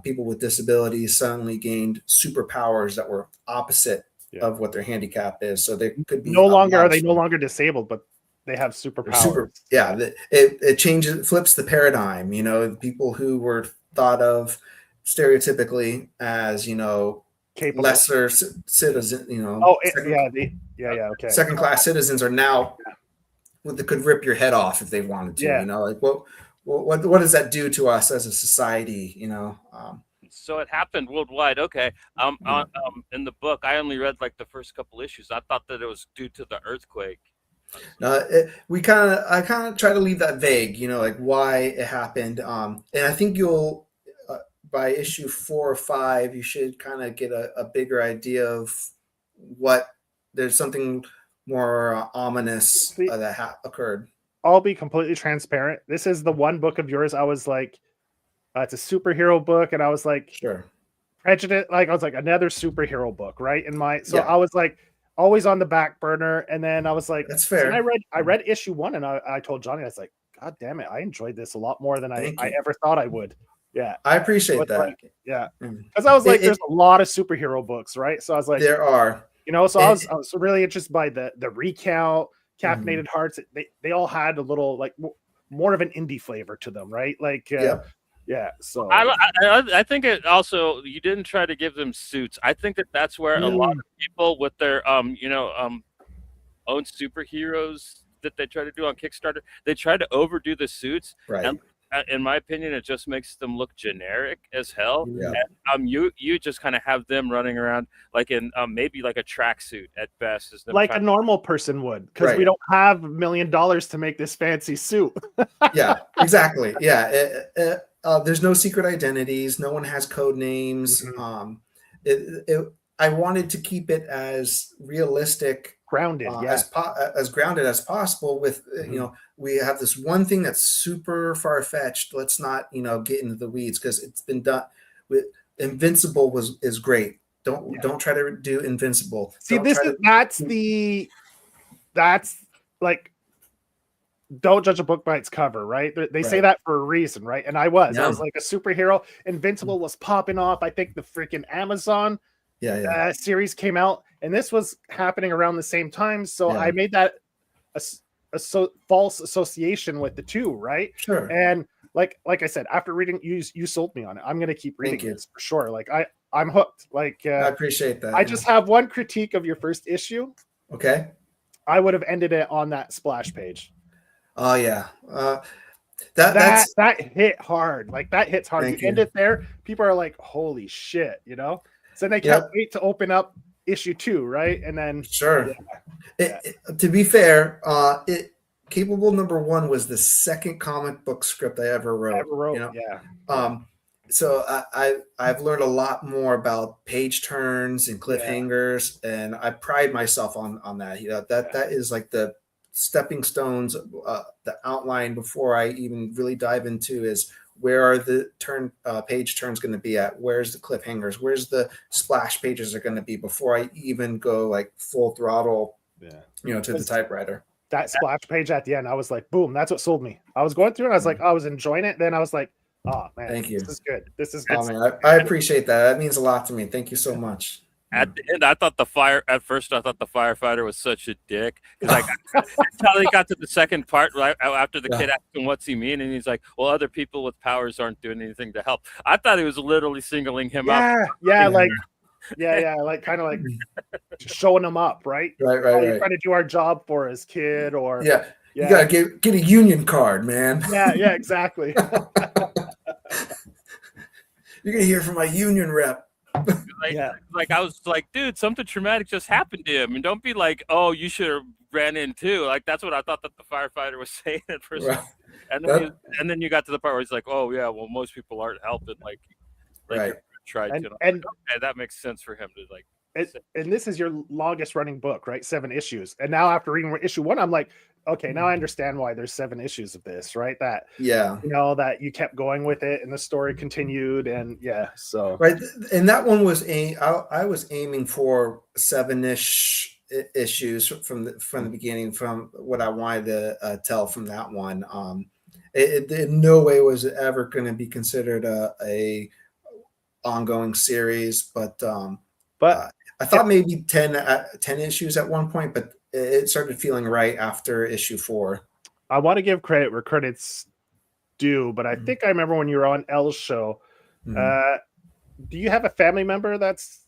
people with disabilities suddenly gained superpowers that were opposite of what their handicap is. So they could be no longer disabled, but they have superpowers. It changes, flips the paradigm. People who were thought of stereotypically as Capable. lesser citizen. Okay. Second class citizens are now that could rip your head off if they wanted to. Like what does that do to us as a society? So it happened worldwide. Okay. In the book, I only read like the first couple issues. I thought that it was due to the earthquake. I kind of try to leave that vague, like why it happened. And I think you'll, by issue 4 or 5, you should kind of get a bigger idea of what there's something more ominous that occurred. I'll be completely transparent. This is the one book of yours. I was like, it's a superhero book, and I was like, sure, prejudice. Like I was like, another superhero book, right? I was like, always on the back burner, and then I was like, that's fair. And I read issue 1, and I told Johnny, I was like, God damn it, I enjoyed this a lot more than I ever thought I would. Yeah, I appreciate that. Like, yeah, because I was like, there's a lot of superhero books, right? So I was like, there are, so I was really interested by the Recount, Caffeinated Hearts. They all had a little like more of an indie flavor to them, right? Like, yeah. So I think it also, you didn't try to give them suits. I think that's where a lot of people with their own superheroes that they try to do on Kickstarter, they try to overdo the suits. Right. And in my opinion, it just makes them look generic as hell. Yeah. And you just kind of have them running around like in maybe like a tracksuit at best, is like a normal person would, because we don't have $1 million to make this fancy suit. Yeah, exactly. Yeah. There's no secret identities. No one has code names. I wanted to keep it as realistic, grounded, as grounded as possible. With we have this one thing that's super far fetched. Let's not get into the weeds, because it's been done. With Invincible is great. Don't try to do Invincible. See, that's like, don't judge a book by its cover, right? They say that for a reason, right? And I was like a superhero. Invincible was popping off. I think the freaking Amazon series came out, and this was happening around the same time. So I made that a false association with the two, right? Sure. And like I said, after reading, you sold me on it. I'm going to keep reading this for sure. Like I'm hooked. Like I appreciate that. I just have one critique of your first issue. Okay. I would have ended it on that splash page. Oh yeah, that hit hard. Like that hits hard. Thank you end it there. People are like, "Holy shit!" So they can't wait to open up issue 2, right? And then sure. To be fair, Capable #1 was the second comic book script I ever wrote. So I've learned a lot more about page turns and cliffhangers, and I pride myself on that. That is like the stepping stones, the outline before I even really dive into is where are the page turns going to be at? Where's the cliffhangers? Where's the splash pages are going to be before I even go like full throttle, to the typewriter. That splash page at the end, I was like, boom, that's what sold me. I was going through and I was like, I was enjoying it. Then I was like, oh man, thank you. This is good. This is good. Oh, man, I appreciate that. That means a lot to me. Thank you so much. At the end, I thought the firefighter was such a dick, because until he got to the second part, right after the kid asked him what's he mean, and he's like, well, other people with powers aren't doing anything to help. I thought he was literally singling him out. Like kind of like showing him up, right? Right. You're trying to do our job for his kid, or you gotta get a union card, man. Yeah, exactly. You're gonna hear from my union rep. Like I was like, dude, something traumatic just happened to him, and don't be like, oh, you should have ran in too. Like that's what I thought that the firefighter was saying at first. Right. And then you got to the part where he's like, oh yeah, well, most people aren't helping. Like tried to. And okay, that makes sense for him to like. And this is your longest running book, right? 7 issues. And now after reading issue 1, I'm like, okay, now I understand why there's 7 issues of this, right? That that you kept going with it and the story continued, and so right. And that one was I was aiming for 7-ish issues from the beginning, from what I wanted to tell from that one. It in no way was it ever going to be considered a ongoing series, but I thought maybe 10 issues at one point, but it started feeling right after issue 4. I want to give credit where credit's due, but I think I remember when you were on L's show. Do you have a family member that's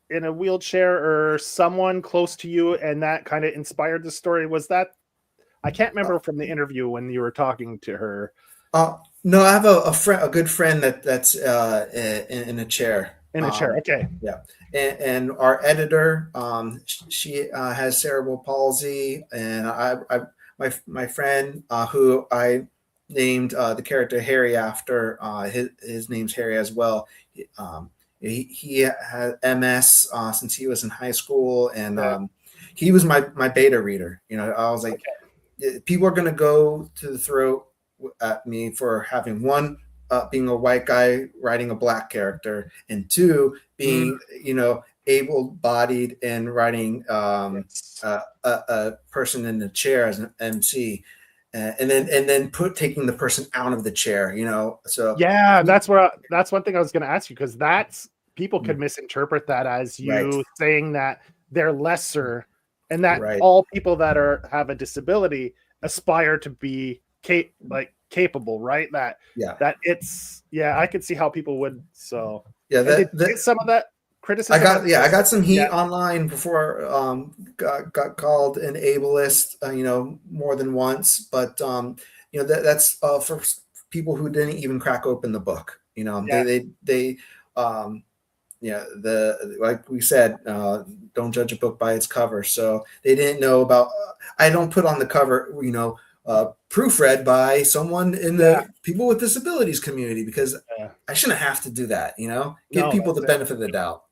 in a wheelchair or someone close to you, and that kind of inspired the story? Was that, I can't remember from the interview when you were talking to her. No, I have a good friend that's in a chair. In a chair, okay. Yeah, and our editor, she has cerebral palsy, and my friend who I named the character Harry after, his name's Harry as well. He had MS since he was in high school, and he was my beta reader. I was like, people are going to go to the throat at me for having one, being a white guy writing a black character, and two, being able-bodied and writing a person in the chair as an MC, and then taking the person out of the chair. So yeah, that's one thing I was going to ask you, because that's people could misinterpret that as you saying that they're lesser, and that all people that have a disability aspire to be capable, right? That it's I could see how people would. So did some of that criticism. I got some heat online before got called an ableist, more than once, but that's for people who didn't even crack open the book. They like we said, don't judge a book by its cover. So they didn't know about. I don't put on the cover, proofread by someone in the people with disabilities community, because I shouldn't have to do that. Give people the benefit of the doubt.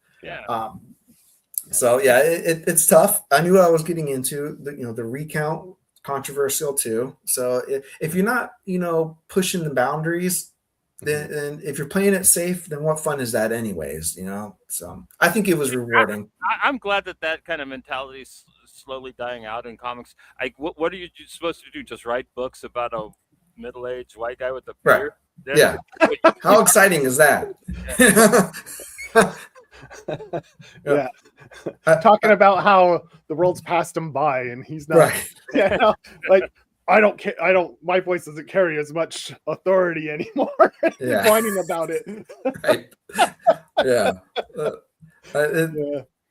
So it's tough. I knew what I was getting into. The Recount, controversial too. So if you're not, pushing the boundaries, then if you're playing it safe, then what fun is that anyways? So I think it was rewarding. I'm glad that kind of mentality is slowly dying out in comics. Like, what are you supposed to do? Just write books about a middle-aged white guy with a beard? Right. Yeah. How exciting is that? Yeah. Talking about how the world's passed him by and he's not like, I don't care. My voice doesn't carry as much authority anymore. Whining about it.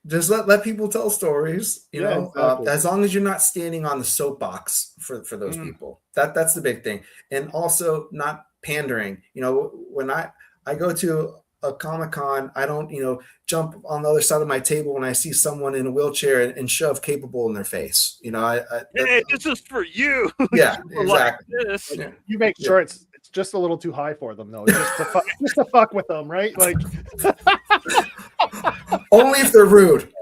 Just let people tell stories, exactly. as long as you're not standing on the soapbox for those people. That's the big thing. And also not pandering. When I go to a Comic-Con, I don't, jump on the other side of my table when I see someone in a wheelchair and shove capable in their face. Hey, this is for you. Yeah, exactly. Like you make sure it's just a little too high for them, though. Just to fuck with them, right? Like, only if they're rude.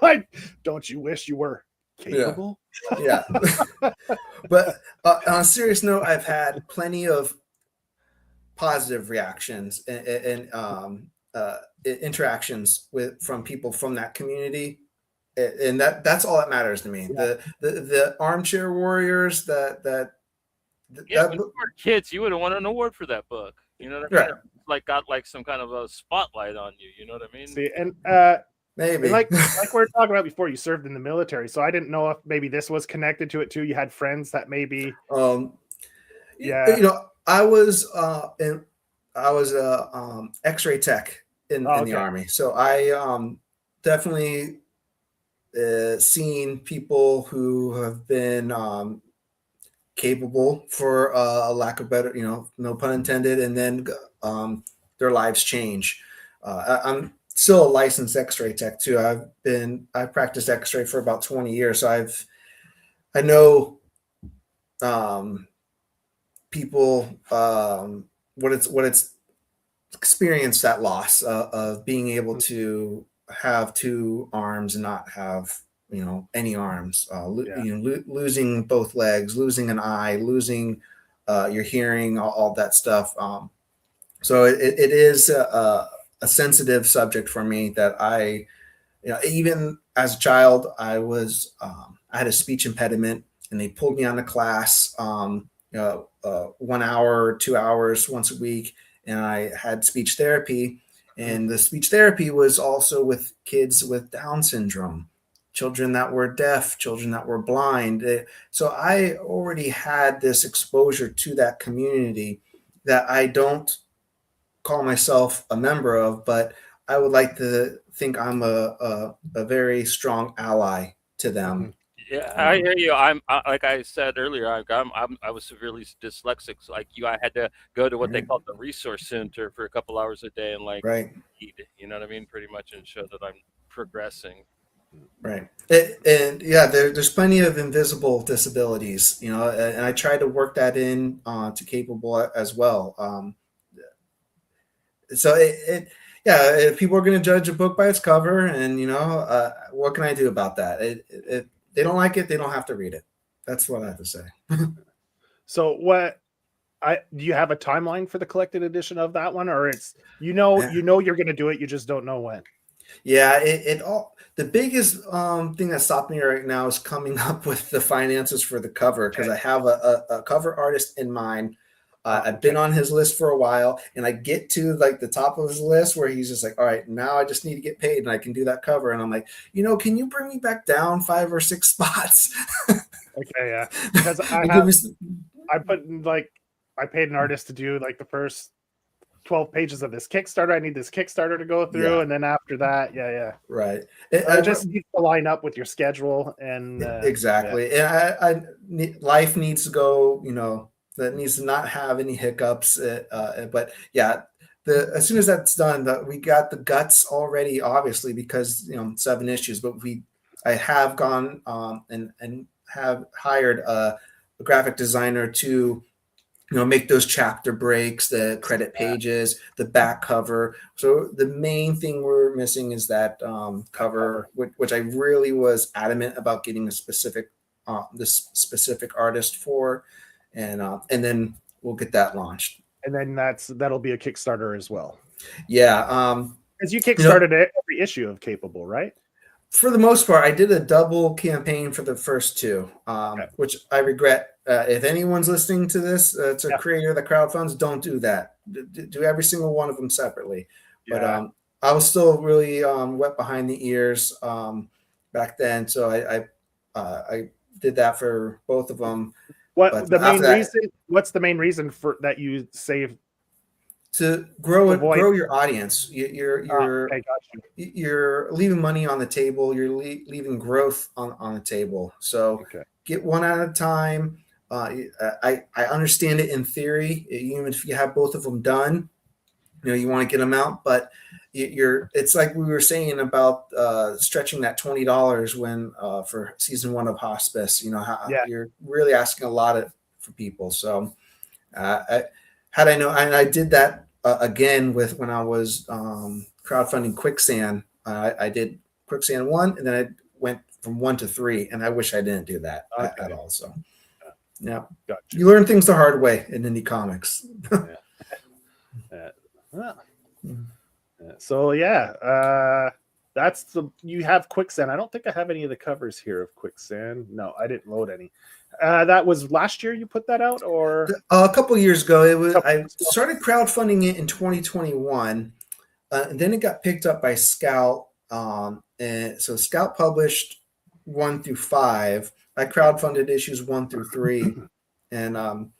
Like, don't you wish you were capable? Yeah. But on a serious note, I've had plenty of positive reactions and interactions from people from that community, and that's all that matters to me. The armchair warriors when you were kids, you would have won an award for that book. You know what I mean? Like, got like some kind of a spotlight on you. You know what I mean? See, and maybe like we were talking about before, you served in the military, so I didn't know if maybe this was connected to it too. You had friends that maybe I was a X-ray tech in the Army, so I definitely seen people who have been capable, for a lack of better, no pun intended, and then their lives change. I'm still a licensed X-ray tech too. I've practiced X-ray for about 20 years, so I know people what it's experienced, that loss of being able to have two arms and not have any arms, losing both legs, losing an eye, losing your hearing, all that stuff. So it is a sensitive subject for me, that I even as a child, I had a speech impediment, and they pulled me on a class 1 hour, 2 hours once a week, and I had speech therapy, and the speech therapy was also with kids with Down syndrome, children that were deaf, children that were blind. So I already had this exposure to that community that I don't call myself a member of, but I would like to think I'm a very strong ally to them. Yeah, I hear you. Like I said earlier, I was severely dyslexic. So like you, I had to go to what they Right. called the resource center for a couple hours a day and like Right. read, you know what I mean, pretty much, and show that I'm progressing. Right. And yeah, there's plenty of invisible disabilities, and I try to work that in to capable as well. So yeah, if people are going to judge a book by its cover, and what can I do about that? They don't like it, they don't have to read it. That's what I have to say. So do you have a timeline for the collected edition of that one, or it's you're going to do it, you just don't know when? Yeah, the biggest thing that stopped me right now is coming up with the finances for the cover, because I have a cover artist in mind. I've been on his list for a while, and I get to like the top of his list where he's just like, all right, now I just need to get paid and I can do that cover. And I'm like, can you bring me back down 5 or 6 spots? Okay, yeah, because I paid an artist to do like the first 12 pages of this Kickstarter. I need this Kickstarter to go through, and then after that, Right. It just needs to line up with your schedule, and exactly. Yeah. And life needs to go. That needs to not have any hiccups. But yeah, as soon as that's done, we got the guts already, obviously, because 7 issues. But I have gone and have hired a graphic designer to make those chapter breaks, the credit pages, the back cover. So the main thing we're missing is that cover, which I really was adamant about getting this specific artist for, and then we'll get that launched. And then that'll be a Kickstarter as well. Yeah, because you kickstarted every issue of Capable, right? For the most part, I did a double campaign for the first 2, which I regret. If anyone's listening to this, it's a creator that crowdfunds, don't do that. Do every single one of them separately. Yeah. But I was still really wet behind the ears back then, so I did that for both of them. What's the main reason for that you save? To grow your audience. You're leaving money on the table. You're leaving growth on the table. So get one at a time. I understand it in theory. Even if you have both of them done, you want to get them out. But it's like we were saying about stretching that $20 when for season 1 of Hospice. You're really asking a lot for people. So had I known, and I did that again with when I was crowdfunding Quicksand. I did Quicksand 1, and then I went from 1 to 3, and I wish I didn't do that at all. So, yeah, gotcha. You learn things the hard way in indie comics. So you have Quicksand. I don't think I have any of the covers here of Quicksand. No, I didn't load any. That was last year you put that out, or a couple years ago. I started crowdfunding it in 2021, and then it got picked up by Scout. And so Scout published 1 through 5. I crowdfunded issues 1 through 3, and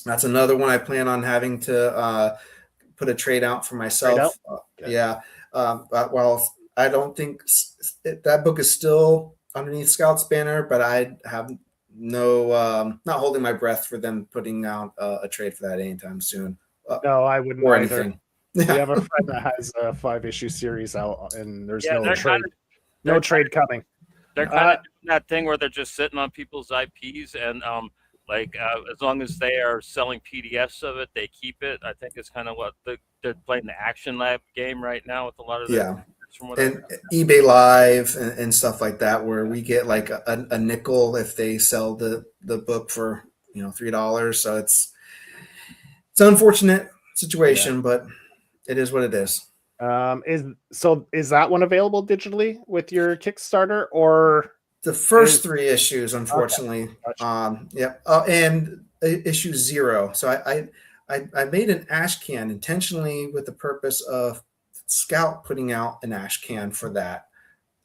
that's another one I plan on having to put a trade out for myself. Well, I don't think that book is still underneath Scout's banner, but I have not holding my breath for them putting out a trade for that anytime soon. No, I wouldn't or either. anything. We have a friend that has a 5-issue series out, and there's no trade coming. They're kind of doing that thing where they're just sitting on people's IPs, and as long as they are selling PDFs of it, they keep it. I think it's kind of what they're playing the Action Lab game right now with a lot of and eBay Live and stuff like that, where we get like a nickel if they sell the book for $3. So it's an unfortunate situation, but it is what it is. Is that one available digitally with your Kickstarter, or the first 3 issues, unfortunately? Okay. Gotcha. And issue 0. So I made an ash can intentionally with the purpose of Scout putting out an ash can for that.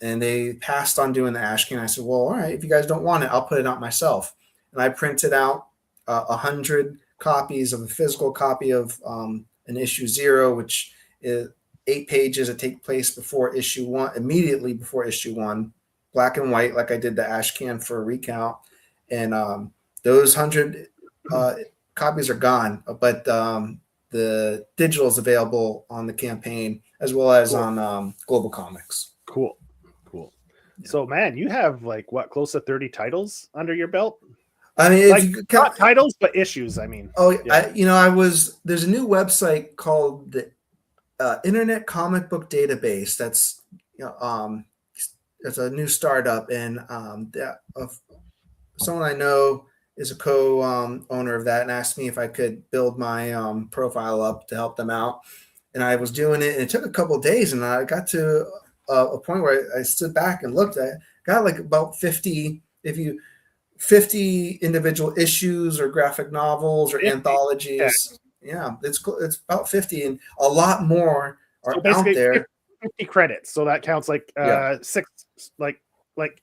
And they passed on doing the ash can. I said, well, all right, if you guys don't want it, I'll put it out myself. And I printed out 100 copies of a physical copy of an issue 0, which is 8 pages that take place before issue 1, immediately before issue 1, black and white, like I did the ash can for Recount. And those 100 copies are gone, but the digital is available on the campaign as well as on Global Comics. Cool. Yeah. So, man, you have like what, close to 30 titles under your belt? I mean, like, not titles, but issues. I mean, there's a new website called the Internet Comic Book Database. That's it's a new startup, and someone I know is a co-owner of that, and asked me if I could build my profile up to help them out. And I was doing it, and it took a couple of days, and I got to a point where I stood back and looked. I got like about 50 individual issues or graphic novels or anthologies. Yeah, it's about 50, and a lot more are out there. 50 credits, so that counts like 6, like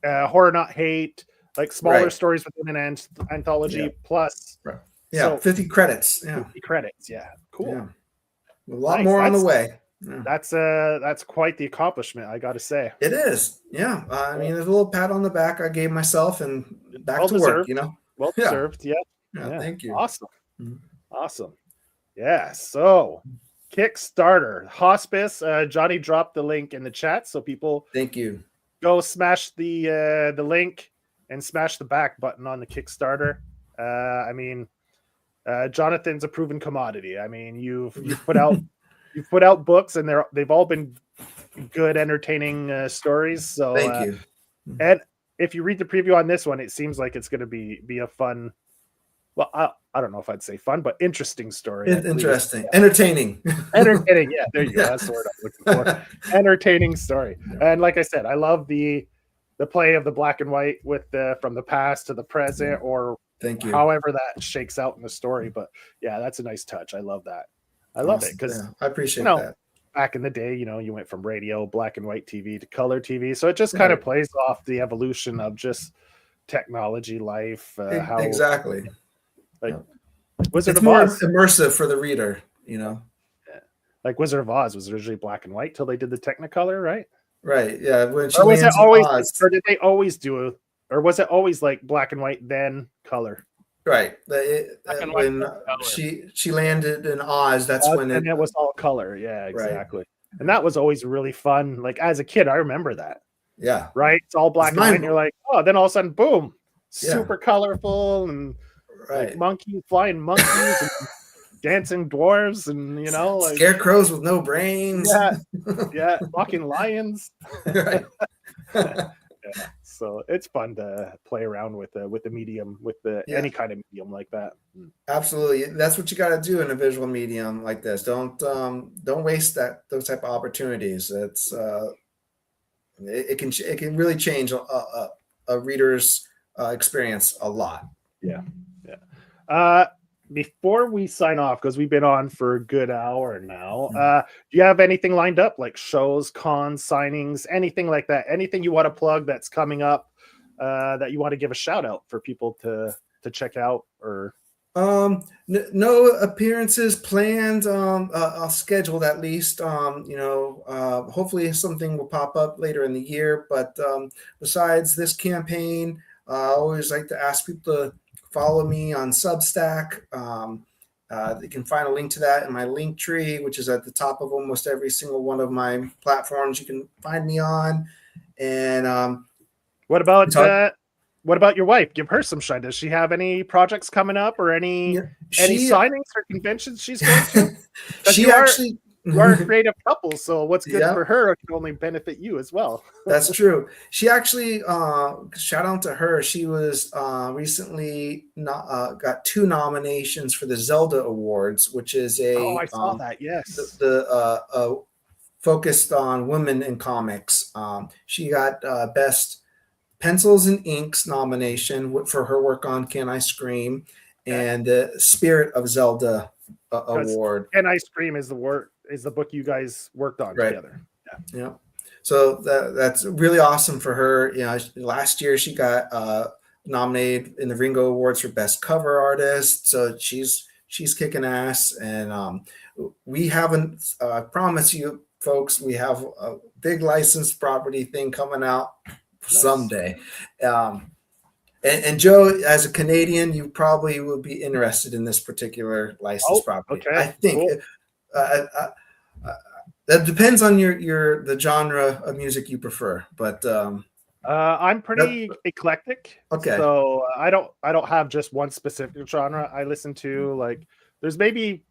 Horror Not Hate, like smaller stories within an anthology plus. Right. Yeah, so 50 credits. Yeah, 50 credits. Yeah, cool. Yeah. A lot more on the way. Yeah. That's quite the accomplishment, I got to say. It is. Yeah. I mean, there's a little pat on the back I gave myself, and back to work. Well deserved. Yeah. Thank you. Awesome. Mm-hmm. Awesome. Yeah. So, Kickstarter Hospice. Johnny dropped the link in the chat, so people. Thank you. Go smash the link and smash the back button on the Kickstarter. I mean, Jonathan's a proven commodity. I mean, you've put out. You've put out books, and they've all been good, entertaining stories. So thank you. And if you read the preview on this one, it seems like it's going to be a fun. Well, I don't know if I'd say fun, but interesting story. Interesting, entertaining. Entertaining. Yeah, there you go. That's the word I'm looking for. Entertaining story. And like I said, I love the play of the black and white with from the past to the present, or thank you. However that shakes out in the story. But yeah, that's a nice touch. I love that. I love it because I appreciate that. Back in the day, you went from radio, black and white TV to color TV. So it just kind of plays off the evolution of just technology, life. How exactly. Wizard it's of more Oz. Immersive for the reader, Yeah. Like Wizard of Oz was originally black and white till they did the Technicolor, right? Right. Yeah. When or was it always, or did they always or was it always like black and white then color? Right. When she landed in Oz, that's when it was all color. Yeah, exactly. Right. And that was always really fun. Like as a kid, I remember that. Yeah. Right. It's all black and white. And you're like, oh, then all of a sudden, boom, super colorful and like flying monkeys and dancing dwarves and like scarecrows with no brains. Yeah, walking lions. Right. So it's fun to play around with the medium, with any kind of medium like that. Absolutely, that's what you got to do in a visual medium like this. Don't waste those type of opportunities. It's it can really change a reader's experience a lot. Yeah. Before we sign off, because we've been on for a good hour now, do you have anything lined up, like shows, cons, signings, anything like that? Anything you want to plug that's coming up that you want to give a shout out for people to check out? Or no appearances planned. I'll schedule at least. Hopefully something will pop up later in the year. But besides this campaign, I always like to ask people to follow me on Substack. You can find a link to that in my link tree, which is at the top of almost every single one of my platforms you can find me on. And what about your wife? Give her some shine. Does she have any projects coming up or any signings or conventions she's going to? You are a creative couple, so what's good for her can only benefit you as well. That's true. She actually, shout out to her. She was recently got 2 nominations for the Zelda Awards, which is I saw that. Yes, the focused on women in comics. She got best pencils and inks nomination for her work on Can I Scream, and the Spirit of Zelda award. And Ice Cream is the book you guys worked on together. Yeah. So that's really awesome for her. You know, last year she got nominated in the Ringo Awards for Best Cover Artist. So she's kicking ass. And we haven't promise you folks, we have a big licensed property thing coming out someday. And Joe, as a Canadian, you probably would be interested in this particular licensed property. Okay. I think that depends on the genre of music you prefer, but I'm pretty eclectic. Okay. So I don't have just one specific genre. I listen to, like, there's maybe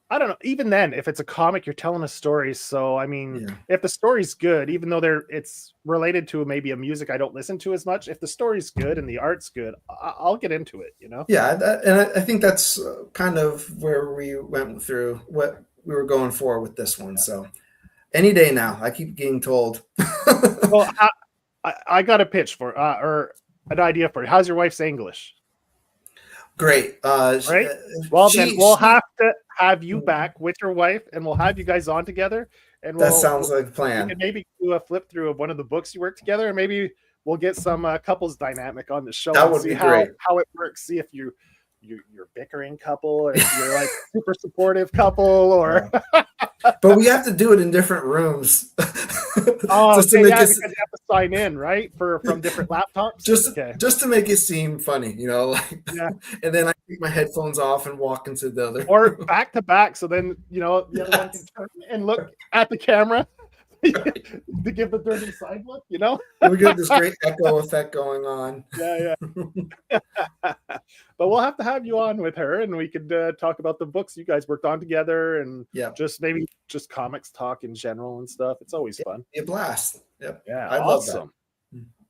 I don't know. Even then, if it's a comic, you're telling a story. So I mean, if the story's good, even though it's related to maybe a music I don't listen to as much, if the story's good and the art's good, I'll get into it. You know? Yeah, and I think that's kind of where we went through what we were going for with this one. So any day now, I keep getting told. Well, I got a pitch for or an idea for it. How's your wife's English? Great. Right. Well, then we'll have to have you back with your wife, and we'll have you guys on together. And that sounds like a plan. We can maybe do a flip through of one of the books you work together, and maybe we'll get some couples dynamic on the show. That and would see be great. How it works. See if you're bickering couple, or if you're like super supportive couple, or. But we have to do it in different rooms. Oh, because you have to sign in, right? From different laptops. Just to make it seem funny, you know, like. Yeah. And then I take my headphones off and walk into the other. Or back to back, so then the other one can turn and look at the camera to give the dirty side look. We get this great echo effect going on. Yeah. But we'll have to have you on with her, and we could talk about the books you guys worked on together, and maybe just comics talk in general and stuff. It's always fun. A blast. Yep. Yeah. I love that.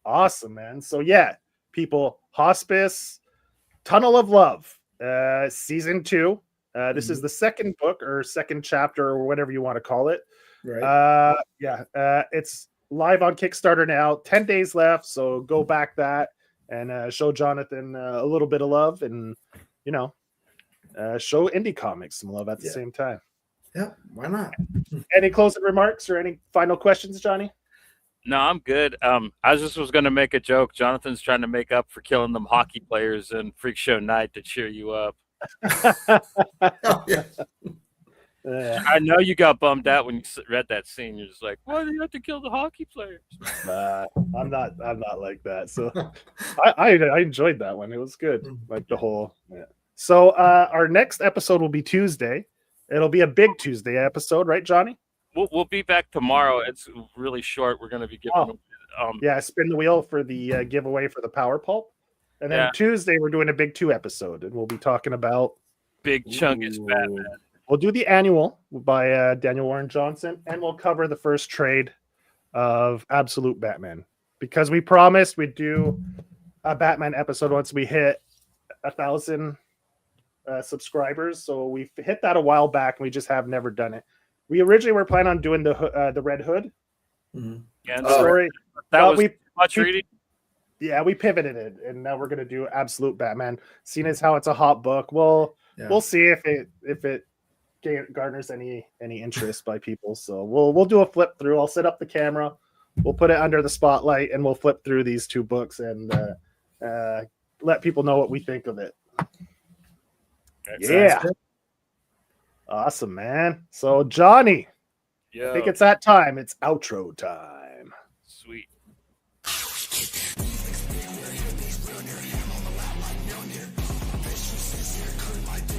Awesome, man. So people, Hospice, Tunnel of Love, season 2. This is the second book or second chapter or whatever you want to call it. Right. It's live on Kickstarter now. 10 days left, so go back that and show Jonathan a little bit of love, and show indie comics some love at the same time. Yeah, why not? Any closing remarks or any final questions, Johnny? No, I'm good. I just was going to make a joke. Jonathan's trying to make up for killing them hockey players in Freak Show Night to cheer you up. I know you got bummed out when you read that scene. You're just like, why do you have to kill the hockey players? I'm not like that. So I enjoyed that one. It was good. Like the whole. Yeah. So our next episode will be Tuesday. It'll be a big Tuesday episode, right, Johnny? We'll be back tomorrow. It's really short. We're going to be giving spin the wheel for the giveaway for the Power Pulp. And then Tuesday we're doing a big 2 episode, and we'll be talking about Big Chungus Batman. We'll do the annual by Daniel Warren Johnson, and we'll cover the first trade of Absolute Batman, because we promised we'd do a Batman episode once we hit 1,000 subscribers. So we hit that a while back, and we just have never done it. We originally were planning on doing the Red Hood story. That was much reading. Yeah, we pivoted it, and now we're going to do Absolute Batman. Seeing as how it's a hot book, we'll see if it garners any interest by people. So we'll do a flip through. I'll set up the camera, we'll put it under the spotlight, and we'll flip through these 2 books and let people know what we think of it. Awesome, man. So Johnny, I think it's that time. It's outro time. Sweet.